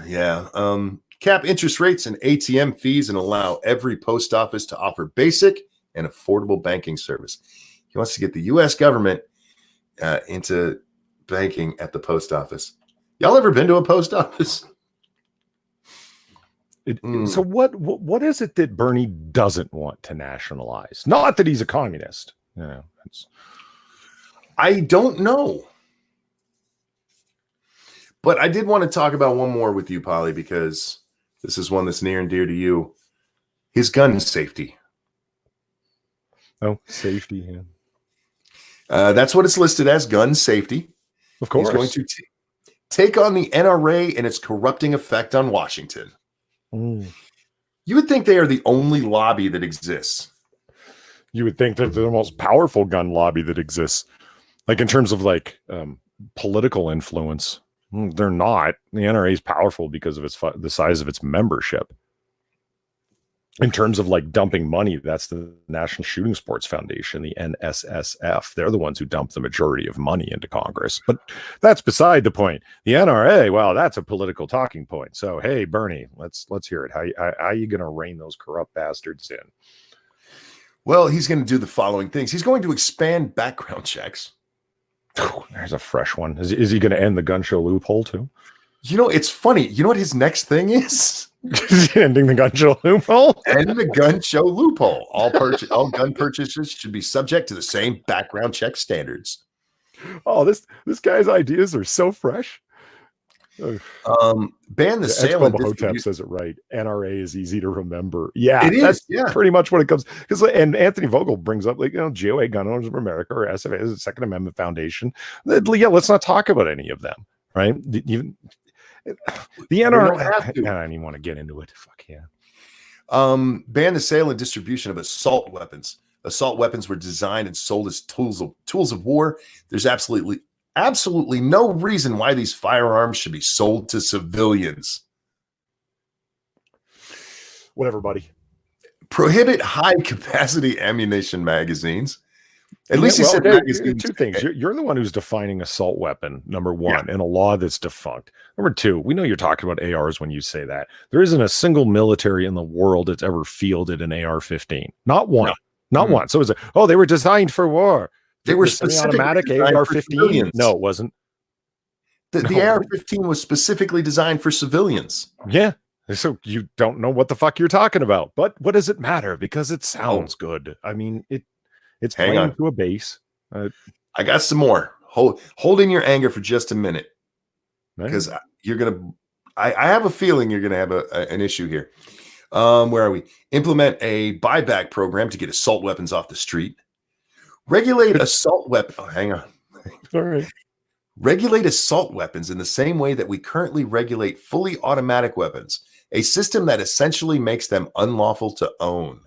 Yeah. Cap interest rates and ATM fees and allow every post office to offer basic and affordable banking service. He wants to get the U.S. government into banking at the post office. Y'all ever been to a post office? So what is it that Bernie doesn't want to nationalize? Not that he's a communist. I don't know. But I did want to talk about one more with you, Polly, because this is one that's near and dear to you. His gun safety. Oh, safety. Yeah. That's what it's listed as, gun safety. Of course. He's going to take on the NRA and its corrupting effect on Washington. You would think they are the only lobby that exists. You would think that they're the most powerful gun lobby that exists. Like in terms of political influence, they're not. The NRA is powerful because of the size of its membership. In terms of dumping money, that's the National Shooting Sports Foundation, the NSSF. They're the ones who dump the majority of money into Congress. But that's beside the point. The NRA, well, that's a political talking point. So, hey, Bernie, let's hear it. How are you going to rein those corrupt bastards in? Well, he's going to do the following things. He's going to expand background checks. There's a fresh one. Is he going to end the gun show loophole too? It's funny. You know what his next thing is? Ending the gun show loophole. End the gun show loophole. All gun purchases should be subject to the same background check standards. Oh, this guy's ideas are so fresh. Ban the sale and Hotep says it right. NRA is easy to remember. Yeah, it is. That's pretty much what it comes. And Anthony Vogel brings up GOA, Gun Owners of America, or SFA, the Second Amendment Foundation. Yeah, let's not talk about any of them. Right? Even the NRA. I don't even want to get into it. Fuck yeah. Ban the sale and distribution of assault weapons. assault weapons were designed and sold as tools of war. There's absolutely no reason why these firearms should be sold to civilians. Whatever, buddy. Prohibit high-capacity ammunition magazines. At least he said magazines. Two things. You're the one who's defining assault weapon, number one, in a law that's defunct. Number two, we know you're talking about ARs when you say that. There isn't a single military in the world that's ever fielded an AR-15. Not one. Not one. So it's they were designed for war. They were semi-automatic AR-15. No, it wasn't. The AR-15 was specifically designed for civilians. Yeah. So you don't know what the fuck you're talking about. But what does it matter? Because it sounds good. I mean, it's playing to a base. I got some more. Hold in your anger for just a minute, because you're gonna. I have a feeling you're gonna have an issue here. Where are we? Implement a buyback program to get assault weapons off the street. Regulate assault weapons. Oh, hang on. All right. Regulate assault weapons in the same way that we currently regulate fully automatic weapons, a system that essentially makes them unlawful to own.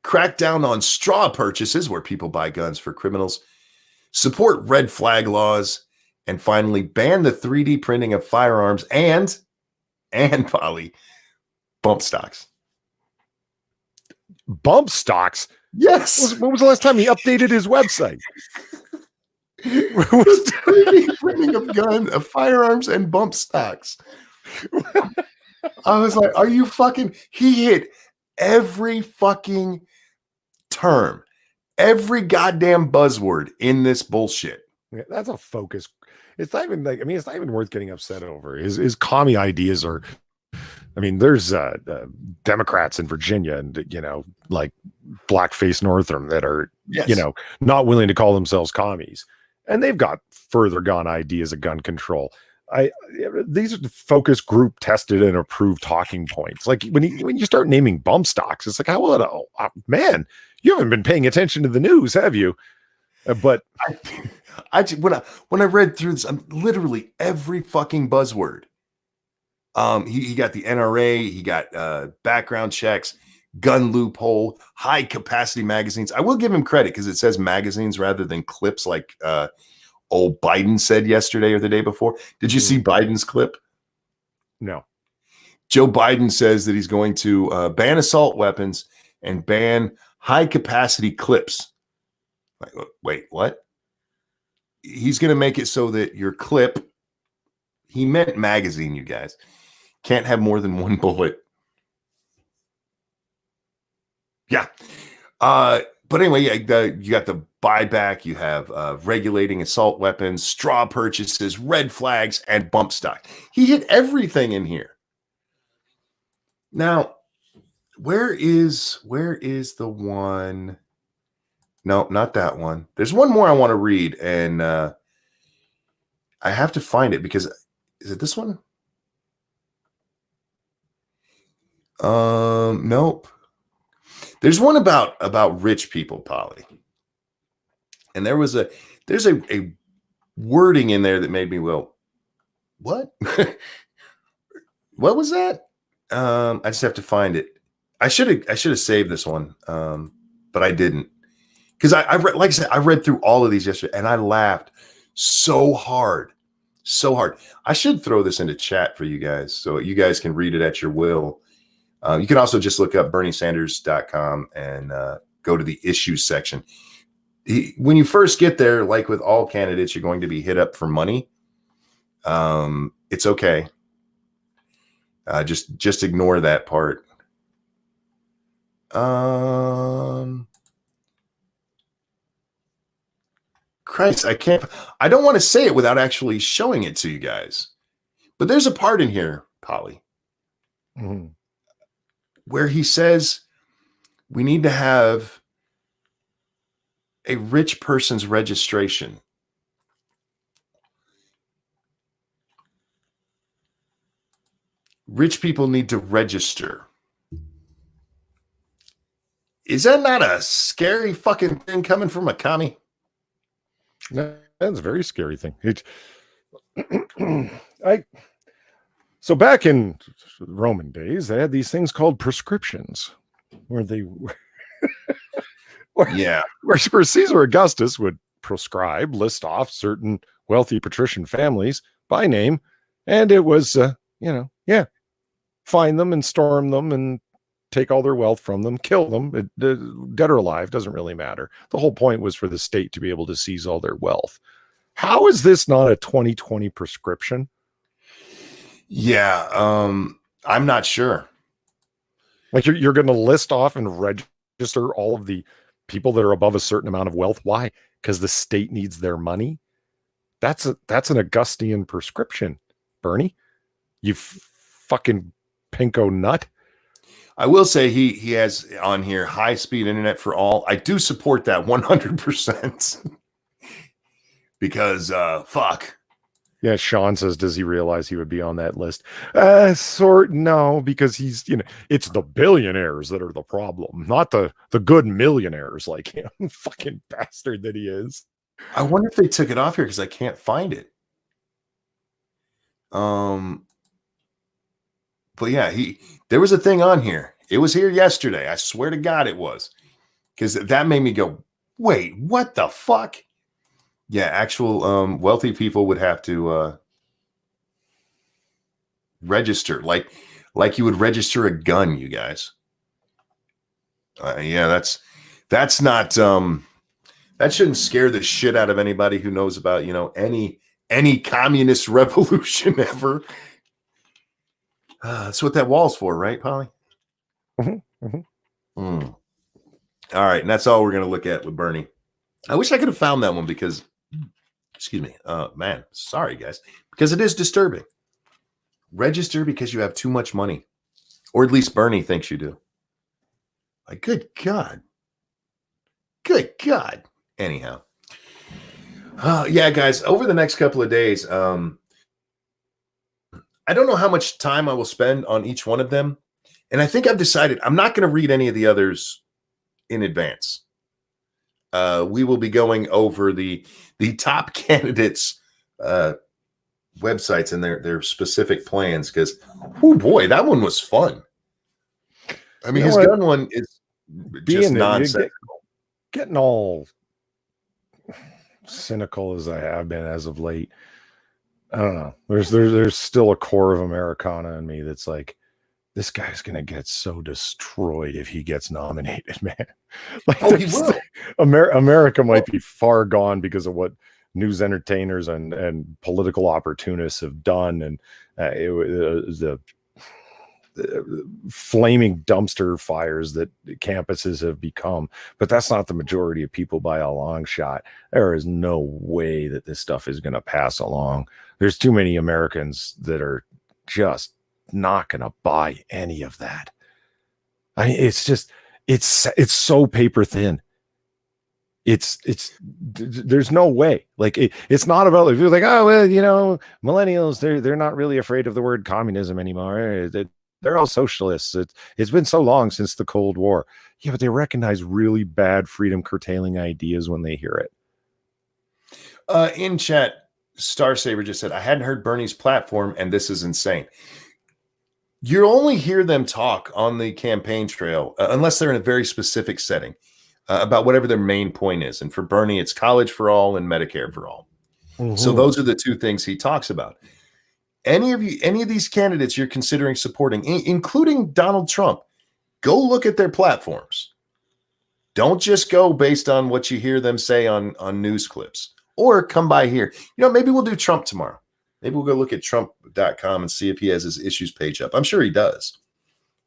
Crack down on straw purchases where people buy guns for criminals. Support red flag laws. And finally, ban the 3D printing of firearms and Polly, bump stocks. Bump stocks? Yes. When was the last time he updated his website? 3D printing of firearms and bump stocks. I was like, are you fucking... He hit every fucking term, every goddamn buzzword in this bullshit. Yeah, that's a focus. It's not even like, I mean, it's not even worth getting upset over. His commie ideas are, I mean, there's Democrats in Virginia and, like Blackface Northam that are, not willing to call themselves commies. And they've got further gone ideas of gun control. These are the focus group tested and approved talking points. Like when you start naming bump stocks, it's like, man, you haven't been paying attention to the news, have you? But when I read through this, literally every fucking buzzword. He got the NRA, he got background checks, gun loophole, high capacity magazines. I will give him credit because it says magazines rather than clips, like old Biden said yesterday or the day before. Did you see Biden's clip? No. Joe Biden says that he's going to ban assault weapons and ban high capacity clips. Like, wait, what? He's going to make it so that your clip, he meant magazine, you guys, can't have more than one bullet. Yeah. But anyway, you got the buyback, you have regulating assault weapons, straw purchases, red flags, and bump stock. He hit everything in here. Now, where is the one? No, not that one. There's one more I want to read, and I have to find it because is it this one? Nope. There's one about rich people, Polly. And there's a wording in there that made me, well, what? What was that? I just have to find it. I should have saved this one, but I didn't. Because I read, like I said, I read through all of these yesterday and I laughed so hard. I should throw this into chat for you guys so you guys can read it at your will. You can also just look up BernieSanders.com and go to the issues section. When you first get there, like with all candidates, you're going to be hit up for money. It's okay. Just ignore that part. Christ, I don't want to say it without actually showing it to you guys. But there's a part in here, Polly, where he says we need to have a rich person's registration. Rich people need to register. Is that not a scary fucking thing coming from a commie? No, that's a very scary thing. So back in Roman days, they had these things called prescriptions, where they where Caesar Augustus would prescribe, list off certain wealthy patrician families by name, and it was find them and storm them and take all their wealth from them, kill them, dead or alive, doesn't really matter. The whole point was for the state to be able to seize all their wealth. How is this not a 2020 prescription? Yeah, I'm not sure. Like you're going to list off and register all of the people that are above a certain amount of wealth. Why? Because the state needs their money. That's an Augustian prescription, Bernie. You fucking pinko nut. I will say he has on here high speed internet for all. I do support that 100% because fuck. Yeah, Sean says, does he realize he would be on that list? No, because he's, it's the billionaires that are the problem, not the good millionaires like him. Fucking bastard that he is. I wonder if they took it off here because I can't find it. But yeah, there was a thing on here. It was here yesterday. I swear to God it was. Because that made me go, wait, what the fuck? Yeah, actual wealthy people would have to register like you would register a gun, you guys. Yeah, that's not that shouldn't scare the shit out of anybody who knows about, any communist revolution ever. That's what that wall's for, right, Polly? Mm-hmm. Mm-hmm. All right, and that's all we're going to look at with Bernie. I wish I could have found that one because, excuse me, man, sorry, guys, because it is disturbing. Register because you have too much money, or at least Bernie thinks you do. Like, good God. Good God. Anyhow. Yeah, guys, over the next couple of days, I don't know how much time I will spend on each one of them. And I think I've decided I'm not going to read any of the others in advance. We will be going over the top candidates' websites and their specific plans because, oh boy, that one was fun. I mean, his gun one is just nonsense. Getting all cynical as I have been as of late. I don't know. There's still a core of Americana in me that's like, this guy's gonna get so destroyed if he gets nominated, man. Like, he will. America might be far gone because of what news entertainers and political opportunists have done, and the flaming dumpster fires that campuses have become. But that's not the majority of people by a long shot. There is no way that this stuff is going to pass along. There's too many Americans that are just not going to buy any of that. I mean, it's so paper thin. It's there's no way. Like it's not about, if you're like, oh well, millennials, they're not really afraid of the word communism anymore. They're all socialists. It's been so long since the Cold War. Yeah, but they recognize really bad freedom curtailing ideas when they hear it. In chat, Star Saver just said, I hadn't heard Bernie's platform, and this is insane. You only hear them talk on the campaign trail, unless they're in a very specific setting, about whatever their main point is. And for Bernie, it's college for all and Medicare for all. Mm-hmm. So those are the two things he talks about. Any of these candidates you're considering supporting, including Donald Trump, go look at their platforms. Don't just go based on what you hear them say on news clips, or come by here. Maybe we'll do Trump tomorrow. Maybe we'll go look at Trump.com and see if he has his issues page up. I'm sure he does,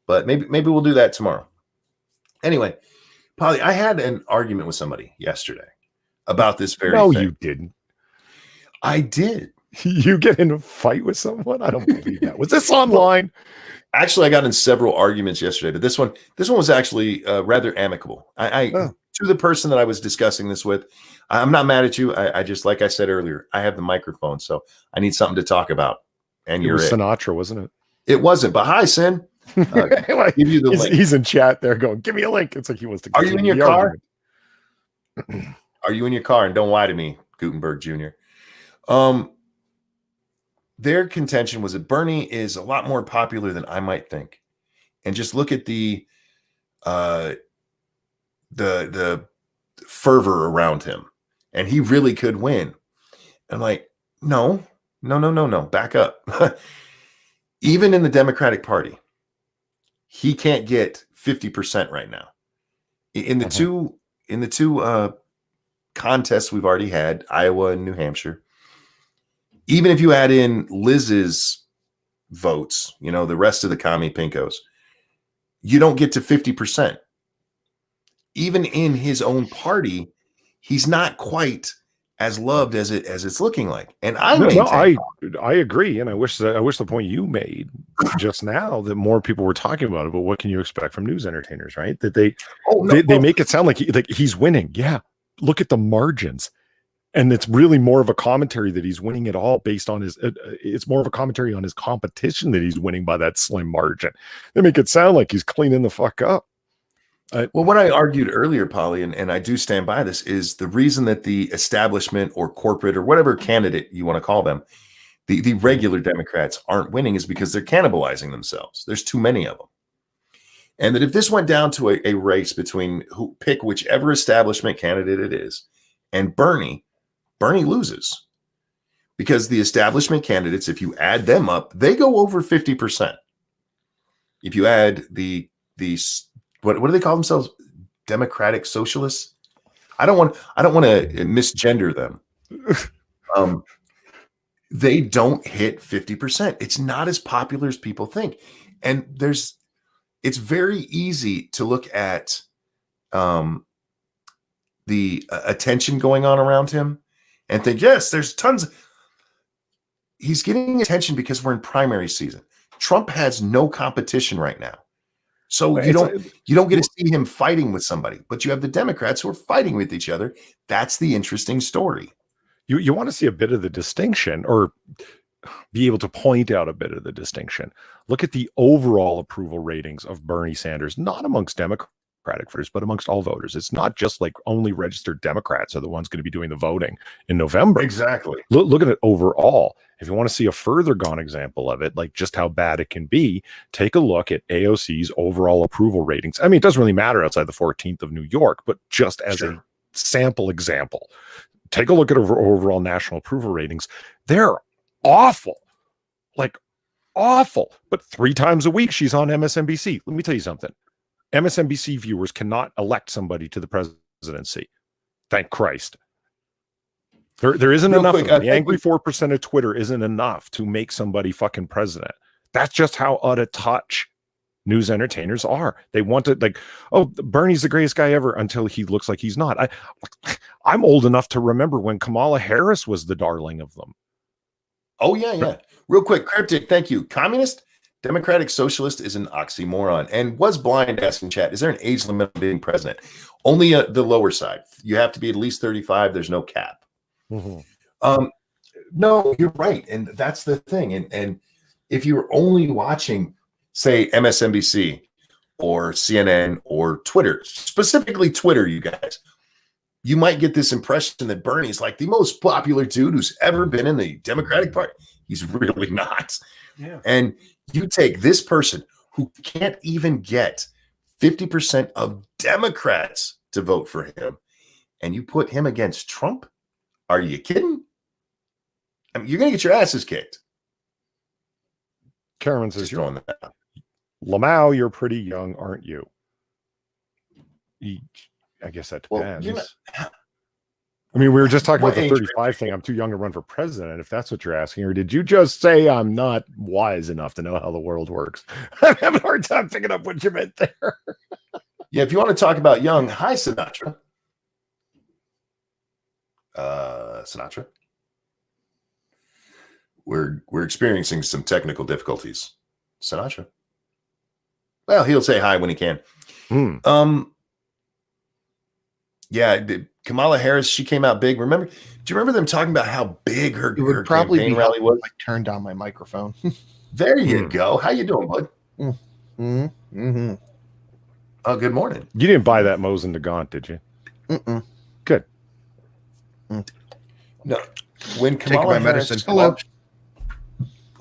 but maybe we'll do that tomorrow. Anyway, Polly, I had an argument with somebody yesterday about this very thing. No, you didn't. I did. You get in a fight with someone? I don't believe that. Was this online? Actually, I got in several arguments yesterday, but this one was actually rather amicable. To the person that I was discussing this with, I'm not mad at you. I just, like I said earlier, I have the microphone, so I need something to talk about. And you're Sinatra, wasn't it? It wasn't, but hi, Sin. Give you the link. He's in chat there going, give me a link. It's like he wants to. Are you in your car? Are you in your car? And don't lie to me, Gutenberg Jr. their contention was that Bernie is a lot more popular than I might think. And just look at the fervor around him, and he really could win. I'm like, no, back up. Even in the Democratic Party, he can't get 50% right now. In the two contests we've already had, Iowa and New Hampshire, even if you add in Liz's votes, the rest of the commie pinkos, you don't get to 50%. Even in his own party, he's not quite as loved as it's looking like. And I agree, and I wish the point you made just now that more people were talking about it. But what can you expect from news entertainers, right? That they make it sound like he's winning. Yeah, look at the margins, and it's really more of a commentary that he's winning it all based on his. It's more of a commentary on his competition that he's winning by that slim margin. They make it sound like he's cleaning the fuck up. Well, what I argued earlier, Polly, and I do stand by this, is the reason that the establishment or corporate or whatever candidate you want to call them, the regular Democrats aren't winning is because they're cannibalizing themselves. There's too many of them. And that if this went down to a race between pick whichever establishment candidate it is, and Bernie loses. Because the establishment candidates, if you add them up, they go over 50%. If you add the what do they call themselves? Democratic socialists? I don't want to misgender them. They don't hit 50%. It's not as popular as people think. And it's very easy to look at the attention going on around him and think, yes, there's tons. He's getting attention because we're in primary season. Trump has no competition right now. So you don't get to see him fighting with somebody, but you have the Democrats who are fighting with each other. That's the interesting story. You want to see a bit of the distinction, or be able to point out a bit of the distinction. Look at the overall approval ratings of Bernie Sanders, not amongst Democratic voters, but amongst all voters. It's not just like only registered Democrats are the ones going to be doing the voting in November. Exactly. Look at it overall. If you want to see a further gone example of it, like just how bad it can be, take a look at AOC's overall approval ratings. I mean, it doesn't really matter outside the 14th of New York, but just as a sample example, take a look at her overall national approval ratings. They're awful, like awful. But 3 times a week, she's on MSNBC. Let me tell you something. MSNBC viewers cannot elect somebody to the presidency. Thank Christ. There isn't enough. The angry 4% of Twitter isn't enough to make somebody fucking president. That's just how out of touch news entertainers are. They want to, like, oh, Bernie's the greatest guy ever until he looks like he's not. I'm old enough to remember when Kamala Harris was the darling of them. Oh, yeah. Real quick, Cryptic, thank you. Communist, Democratic Socialist is an oxymoron. And was blind asking chat, is there an age limit on being president? Only the lower side. You have to be at least 35. There's no cap. Mm-hmm. No, you're right. And that's the thing. And if you're only watching, say, MSNBC or CNN or Twitter, specifically Twitter, you guys, you might get this impression that Bernie's like the most popular dude who's ever been in the Democratic Party. He's really not. Yeah. And you take this person who can't even get 50% of Democrats to vote for him, and you put him against Trump. Are you kidding? I mean, you're going to get your asses kicked. Karen says, Lamau, you're pretty young, aren't you? I guess that depends. Well, I mean, we were just talking about the 35 thing. I'm too young to run for president, if that's what you're asking. Or did you just say I'm not wise enough to know how the world works? I'm having a hard time picking up what you meant there. Yeah, if you want to talk about young, hi, Sinatra. Sinatra. We're experiencing some technical difficulties. Sinatra. Well, he'll say hi when he can. Yeah, Kamala Harris, she came out big. Do you remember them talking about how big her campaign rally was? I turned down my microphone. There you go. How you doing, bud? Mm-hmm. Oh, good morning. You didn't buy that Mosin Nagant, did you? Good. No. When Kamala Harris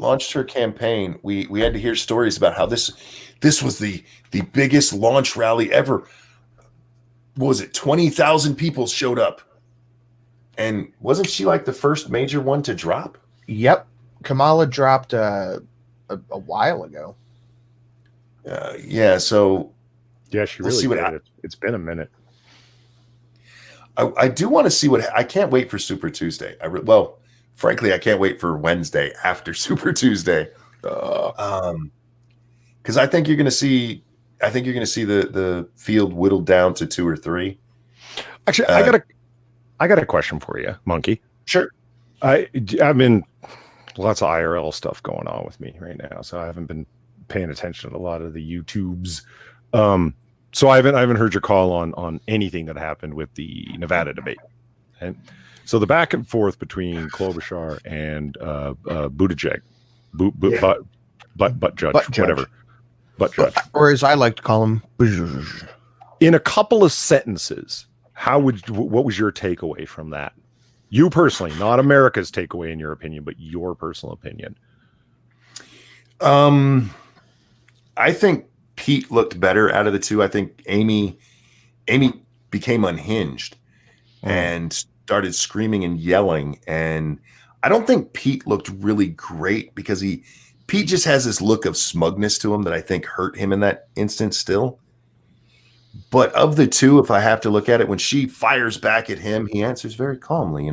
launched her campaign, we had to hear stories about how this was the biggest launch rally ever. What was it? 20,000 people showed up. And wasn't she like the first major one to drop? Yep. Kamala dropped a while ago. Yeah, so yeah, she really did. It's been a minute. I do want to see what I can't wait for Super Tuesday. Well, frankly, I can't wait for Wednesday after Super Tuesday. Because I think you're going to see the field whittled down to 2 or 3. Actually, I got a question for you, Monkey. Sure. I'm in lots of IRL stuff going on with me right now, so I haven't been paying attention to a lot of the YouTubes. So I haven't heard your call on anything that happened with the Nevada debate. And so the back and forth between Klobuchar and Buttigieg, butt judge, whatever, butt judge, or as I like to call him, in a couple of sentences, what was your takeaway from that? You personally, not America's takeaway in your opinion, but your personal opinion. I think Pete looked better out of the two. I think Amy became unhinged and started screaming and yelling. And I don't think Pete looked really great because Pete just has this look of smugness to him that I think hurt him in that instance still. But of the two, if I have to look at it, when she fires back at him, he answers very calmly. He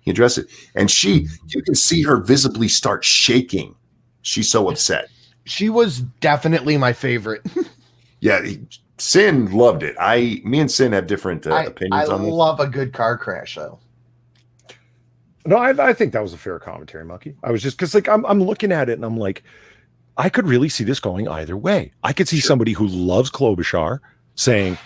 addresses it. And you can see her visibly start shaking. She's so upset. She was definitely my favorite. Yeah, Sin loved it. Me and Sin have different opinions on this. I love a good car crash, though. No, I think that was a fair commentary, Monkey. I was just because I'm looking at it and I'm like, I could really see this going either way. I could see somebody who loves Klobuchar saying,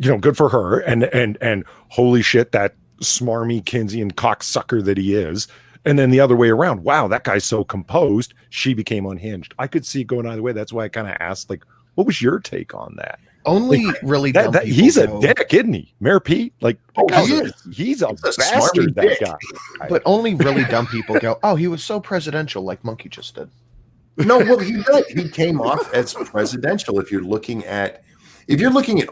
good for her, and holy shit, that smarmy Keynesian cocksucker that he is. And then the other way around, wow, that guy's so composed, she became unhinged. I could see it going either way. That's why I kind of asked, what was your take on that? Only really dumb people he's a dick, isn't he? Mayor Pete? He's a bastard, that guy. But only really dumb people go, oh, he was so presidential, like Monkey just did. No, well, he came off as presidential. If you're looking at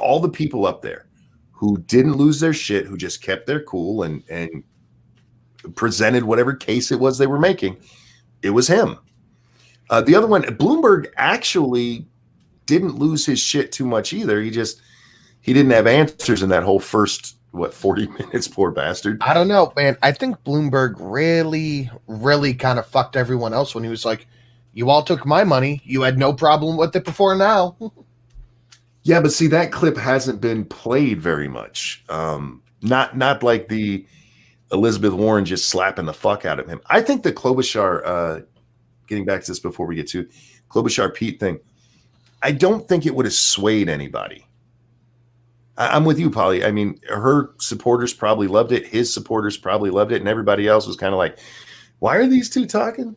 all the people up there who didn't lose their shit, who just kept their cool and presented whatever case it was they were making, it was him. The other one, Bloomberg, actually didn't lose his shit too much either. He didn't have answers in that whole first 40 minutes, poor bastard. I don't know, man. I think Bloomberg really, really kind of fucked everyone else when he was like, you all took my money. You had no problem with it before now. Yeah, but see, that clip hasn't been played very much. Not like the Elizabeth Warren just slapping the fuck out of him. I think the Klobuchar, getting back to this before we get to Klobuchar Pete thing, I don't think it would have swayed anybody. I'm with you, Polly. I mean, her supporters probably loved it. His supporters probably loved it. And everybody else was kind of like, why are these two talking?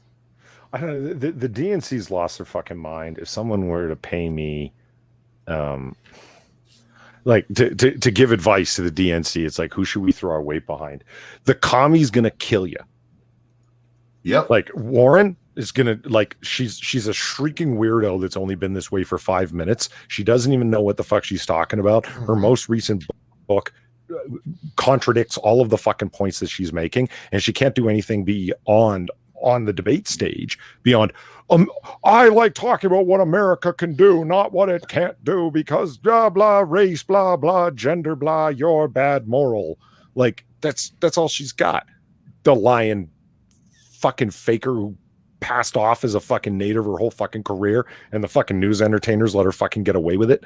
I don't know. The DNC's lost their fucking mind. If someone were to pay me, to give advice to the DNC, it's like, who should we throw our weight behind? The commie's going to kill you. Yep. Like Warren is going to, she's a shrieking weirdo that's only been this way for 5 minutes. She doesn't even know what the fuck she's talking about. Her most recent book contradicts all of the fucking points that she's making, and she can't do anything beyond on the debate stage beyond I like talking about what America can do, not what it can't do, because blah blah, race blah blah, gender blah, your bad moral. That's all she's got. The lying fucking faker who passed off as a fucking native her whole fucking career, and the fucking news entertainers let her fucking get away with it.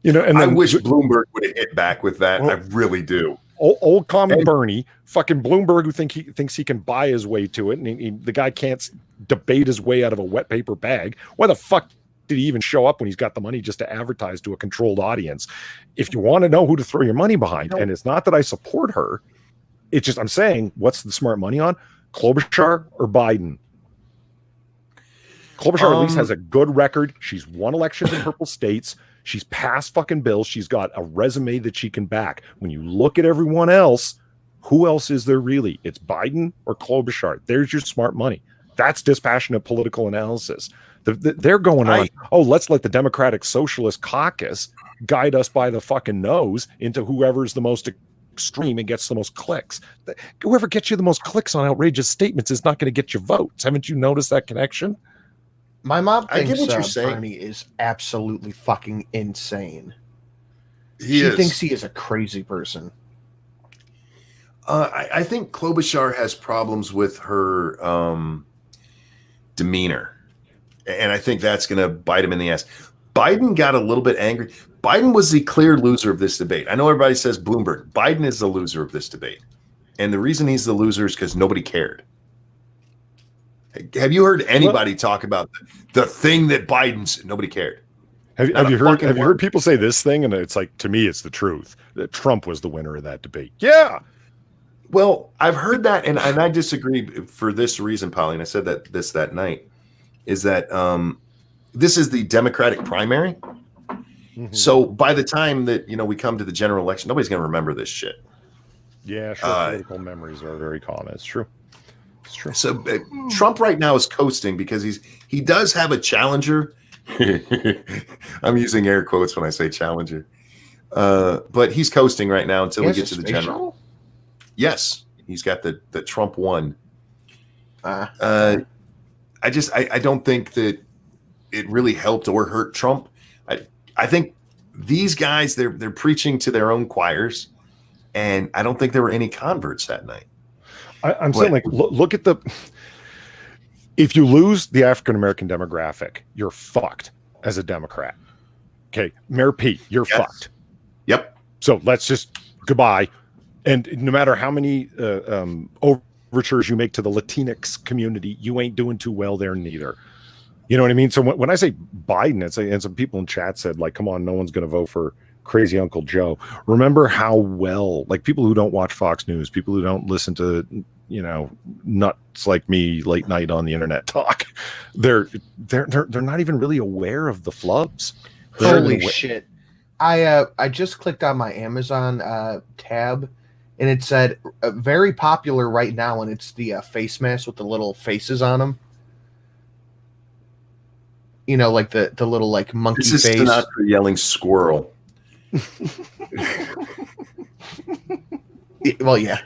And then, I wish Bloomberg would have hit back with that. I really do. Old commie Bernie, fucking Bloomberg, who thinks he can buy his way to it, and the guy can't debate his way out of a wet paper bag. Why the fuck did he even show up when he's got the money just to advertise to a controlled audience? If you want to know who to throw your money behind, and it's not that I support her, it's just I'm saying, what's the smart money on? Klobuchar or Biden? Klobuchar at least has a good record. She's won elections in purple states. She's passed fucking bills. She's got a resume that she can back. When you look at everyone else, who else is there really? It's Biden or Klobuchar. There's your smart money. That's dispassionate political analysis. They're going on, let's let the Democratic Socialist Caucus guide us by the fucking nose into whoever's the most extreme and gets the most clicks. Whoever gets you the most clicks on outrageous statements is not going to get you votes. Haven't you noticed that connection? My mom I get thinks what you're saying. Bernie is absolutely fucking insane. She thinks he is a crazy person. I think Klobuchar has problems with her demeanor. And I think that's going to bite him in the ass. Biden got a little bit angry. Biden was the clear loser of this debate. I know everybody says Bloomberg. Biden is the loser of this debate. And the reason he's the loser is because nobody cared. Have you heard anybody talk about the thing that Biden's? Nobody cared. Have you heard people say this thing? And it's like, to me, it's the truth that Trump was the winner of that debate. Yeah. Well, I've heard that, and I disagree for this reason, Polly. And I said that night. Is that this is the Democratic primary. Mm-hmm. So by the time that we come to the general election, nobody's going to remember this shit. Yeah, sure. Political memories are very common. It's true. It's true. So Trump right now is coasting because he does have a challenger. I'm using air quotes when I say challenger. But he's coasting right now until we get to the general. Yes, he's got the Trump one. I don't think that it really helped or hurt Trump. I think these guys, they're preaching to their own choirs, and I don't think there were any converts that night. I'm saying, like, look at if you lose the African-American demographic, you're fucked as a Democrat. Okay. Mayor Pete, you're fucked. Yep. So let's just goodbye. And no matter how many overtures you make to the Latinx community, you ain't doing too well there neither. You know what I mean? So when I say Biden, and some people in chat said, like, come on, no one's going to vote for crazy Uncle Joe. Remember how well, like, people who don't watch Fox News, people who don't listen to, nuts like me late night on the internet talk, they're not even really aware of the flubs. Holy shit. I just clicked on my Amazon tab, and it said very popular right now, and it's the face mask with the little faces on them. Like the little like monkey face. This is Sinatra yelling squirrel. Well, yeah.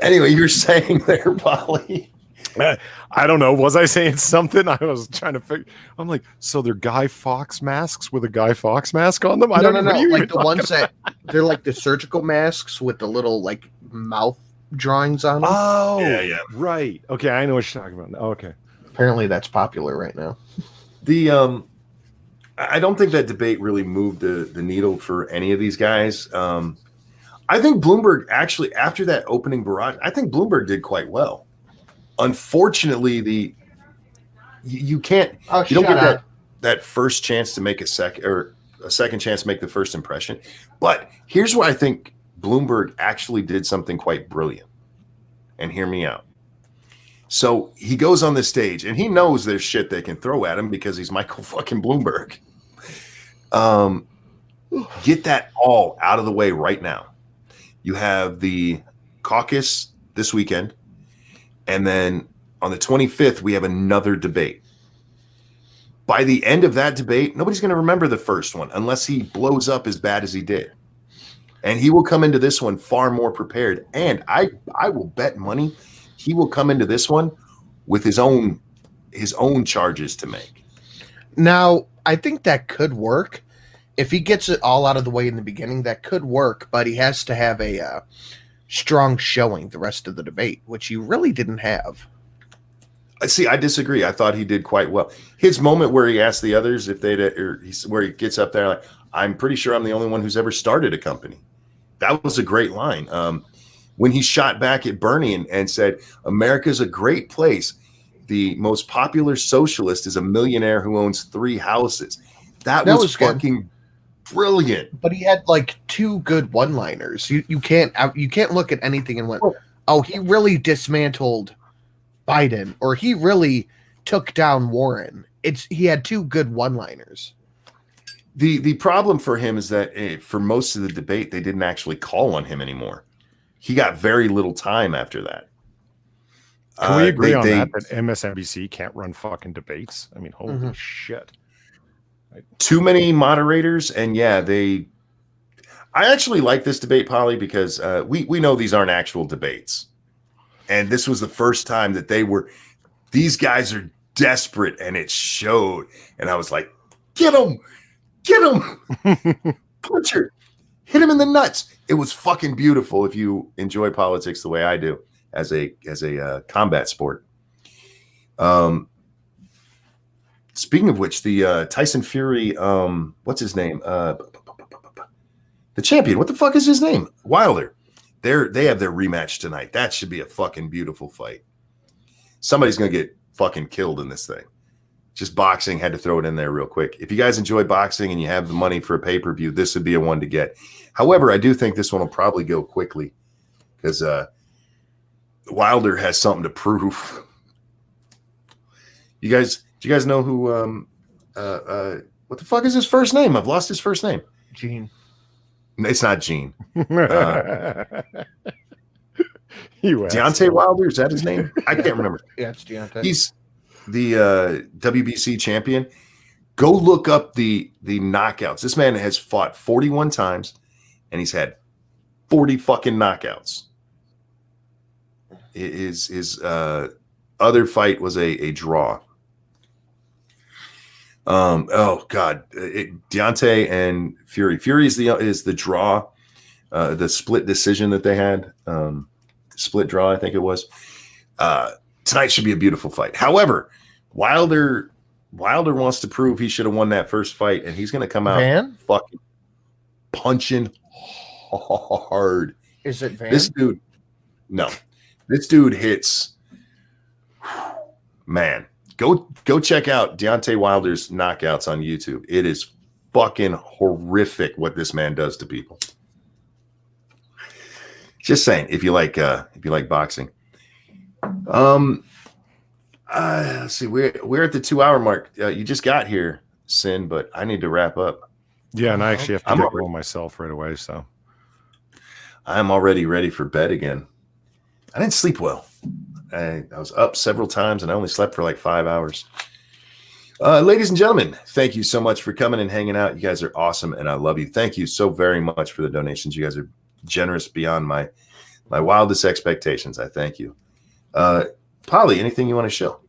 Anyway, you're saying there, Polly. I don't know. Was I saying something? I was trying to figure. I'm like, so they're Guy Fawkes masks with a Guy Fawkes mask on them? I don't know. Like the ones that they're like the surgical masks with the little like mouth drawings on them. Oh, yeah. Right. Okay, I know what you're talking about. Okay. Apparently, that's popular right now. I don't think that debate really moved the needle for any of these guys. I think Bloomberg actually, after that opening barrage, I think Bloomberg did quite well. Unfortunately, you can't you don't get that first chance to make a second chance to make the first impression. But here's where I think Bloomberg actually did something quite brilliant. And hear me out. So he goes on the stage and he knows there's shit they can throw at him because he's Michael fucking Bloomberg. Get that all out of the way right now. You have the caucus this weekend. And then on the 25th, we have another debate. By the end of that debate, nobody's going to remember the first one unless he blows up as bad as he did. And he will come into this one far more prepared. And I will bet money he will come into this one with his own charges to make. Now, I think that could work. If he gets it all out of the way in the beginning, that could work, but he has to have a strong showing the rest of the debate, which he really didn't have. See, I disagree. I thought he did quite well. His moment where he asked the others if where he gets up there like, I'm pretty sure I'm the only one who's ever started a company. That was a great line. When he shot back at Bernie and said, America's a great place. The most popular socialist is a millionaire who owns 3 houses. That was fucking brilliant. But he had like 2 good one-liners. You can't look at anything and went, oh, he really dismantled Biden, or he really took down Warren. He had 2 good one-liners. The problem for him is that for most of the debate, they didn't actually call on him anymore. He got very little time after that. Can we agree on that MSNBC can't run fucking debates? I mean, holy shit. Too many moderators, and I actually like this debate, Polly, because we know these aren't actual debates. And this was the first time that these guys are desperate, and it showed. And I was like, get him, Butcher, hit him in the nuts. It was fucking beautiful if you enjoy politics the way I do as a combat sport. Speaking of which, the Tyson Fury, what's his name? The champion. What the fuck is his name? Wilder. They have their rematch tonight. That should be a fucking beautiful fight. Somebody's gonna get fucking killed in this thing. Just boxing, had to throw it in there real quick. If you guys enjoy boxing and you have the money for a pay-per-view, this would be a one to get. However, I do think this one will probably go quickly because Wilder has something to prove. Do you guys know who what the fuck is his first name? I've lost his first name. Gene. It's not Gene. Deontay Wilder, is that his name? I can't remember. Yeah, it's Deontay. He's the WBC champion. Go look up the knockouts. This man has fought 41 times and he's had 40 fucking knockouts. His other fight was a draw. Oh God, Deontay and Fury. Fury is the draw, the split decision that they had, split draw, I think it was. Tonight should be a beautiful fight. However, Wilder wants to prove he should have won that first fight, and he's going to come out fucking punching hard. Is it Van? This dude, no, this dude hits. Man, go check out Deontay Wilder's knockouts on YouTube. It is fucking horrific what this man does to people. Just saying, if you like boxing. Let's see, we're at the 2 hour mark. You just got here, Sin, but I need to wrap up. Yeah, and I actually have to get home myself right away, so I'm already ready for bed again. I didn't sleep well. I was up several times and I only slept for like 5 hours. Ladies and gentlemen, thank you so much for coming and hanging out. You guys are awesome and I love you. Thank you so very much for the donations. You guys are generous beyond my wildest expectations. I thank you. Polly, anything you want to show?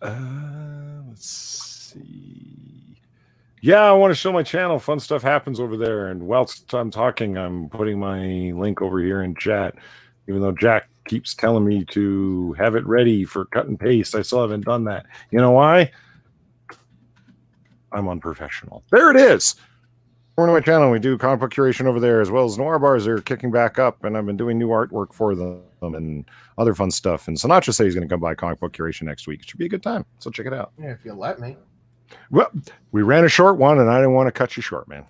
Let's see. Yeah, I want to show my channel. Fun stuff happens over there. And whilst I'm talking, I'm putting my link over here in chat. Even though Jack keeps telling me to have it ready for cut and paste, I still haven't done that. You know why? I'm unprofessional. There it is. Over to my channel, we do comic book curation over there, as well as noir bars are kicking back up, and I've been doing new artwork for them and other fun stuff. And Sinatra said he's going to come by comic book curation next week. It should be a good time, so check it out. Yeah, if you let me. Well, we ran a short one, and I didn't want to cut you short, man.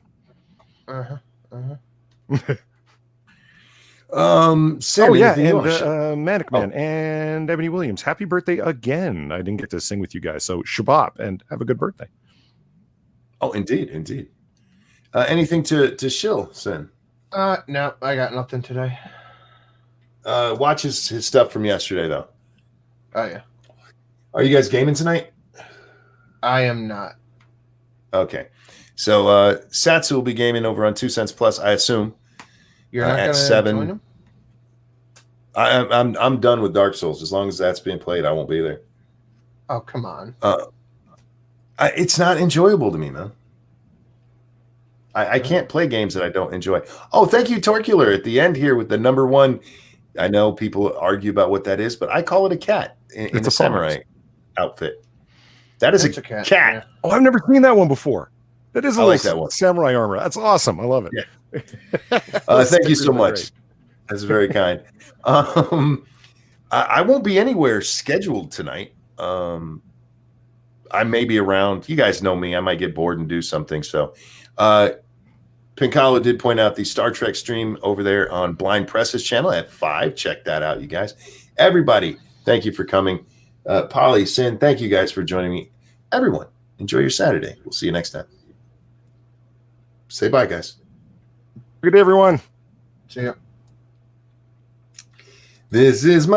Sam, and Manic Man and Ebony Williams, happy birthday again. I didn't get to sing with you guys, so shabbat and have a good birthday. Oh, indeed. Anything to shill, Sin? No, I got nothing today. Watch his stuff from yesterday, though. Oh, yeah. Are you guys gaming tonight? I am not. Okay. So Satsu will be gaming over on 2 Cents Plus, I assume. You're not at 7. I'm done with Dark Souls. As long as that's being played, I won't be there. Oh, come on. It's not enjoyable to me, man. I can't play games that I don't enjoy. Oh, thank you, Torcular, at the end here with the number 1. I know people argue about what that is, but I call it a cat in a samurai outfit. That is a cat. Yeah. Oh, I've never seen that one before. That is a like that one. Samurai armor. That's awesome. I love it. Yeah. Thank you so much. That's very kind. I won't be anywhere scheduled tonight. I may be around. You guys know me. I might get bored and do something. So Pincala did point out the Star Trek stream over there on Blind Press's channel at 5. Check that out, you guys. Everybody, thank you for coming. Polly, Sin, thank you guys for joining me. Everyone, enjoy your Saturday. We'll see you next time. Say bye, guys. Good day, everyone. See ya. This is my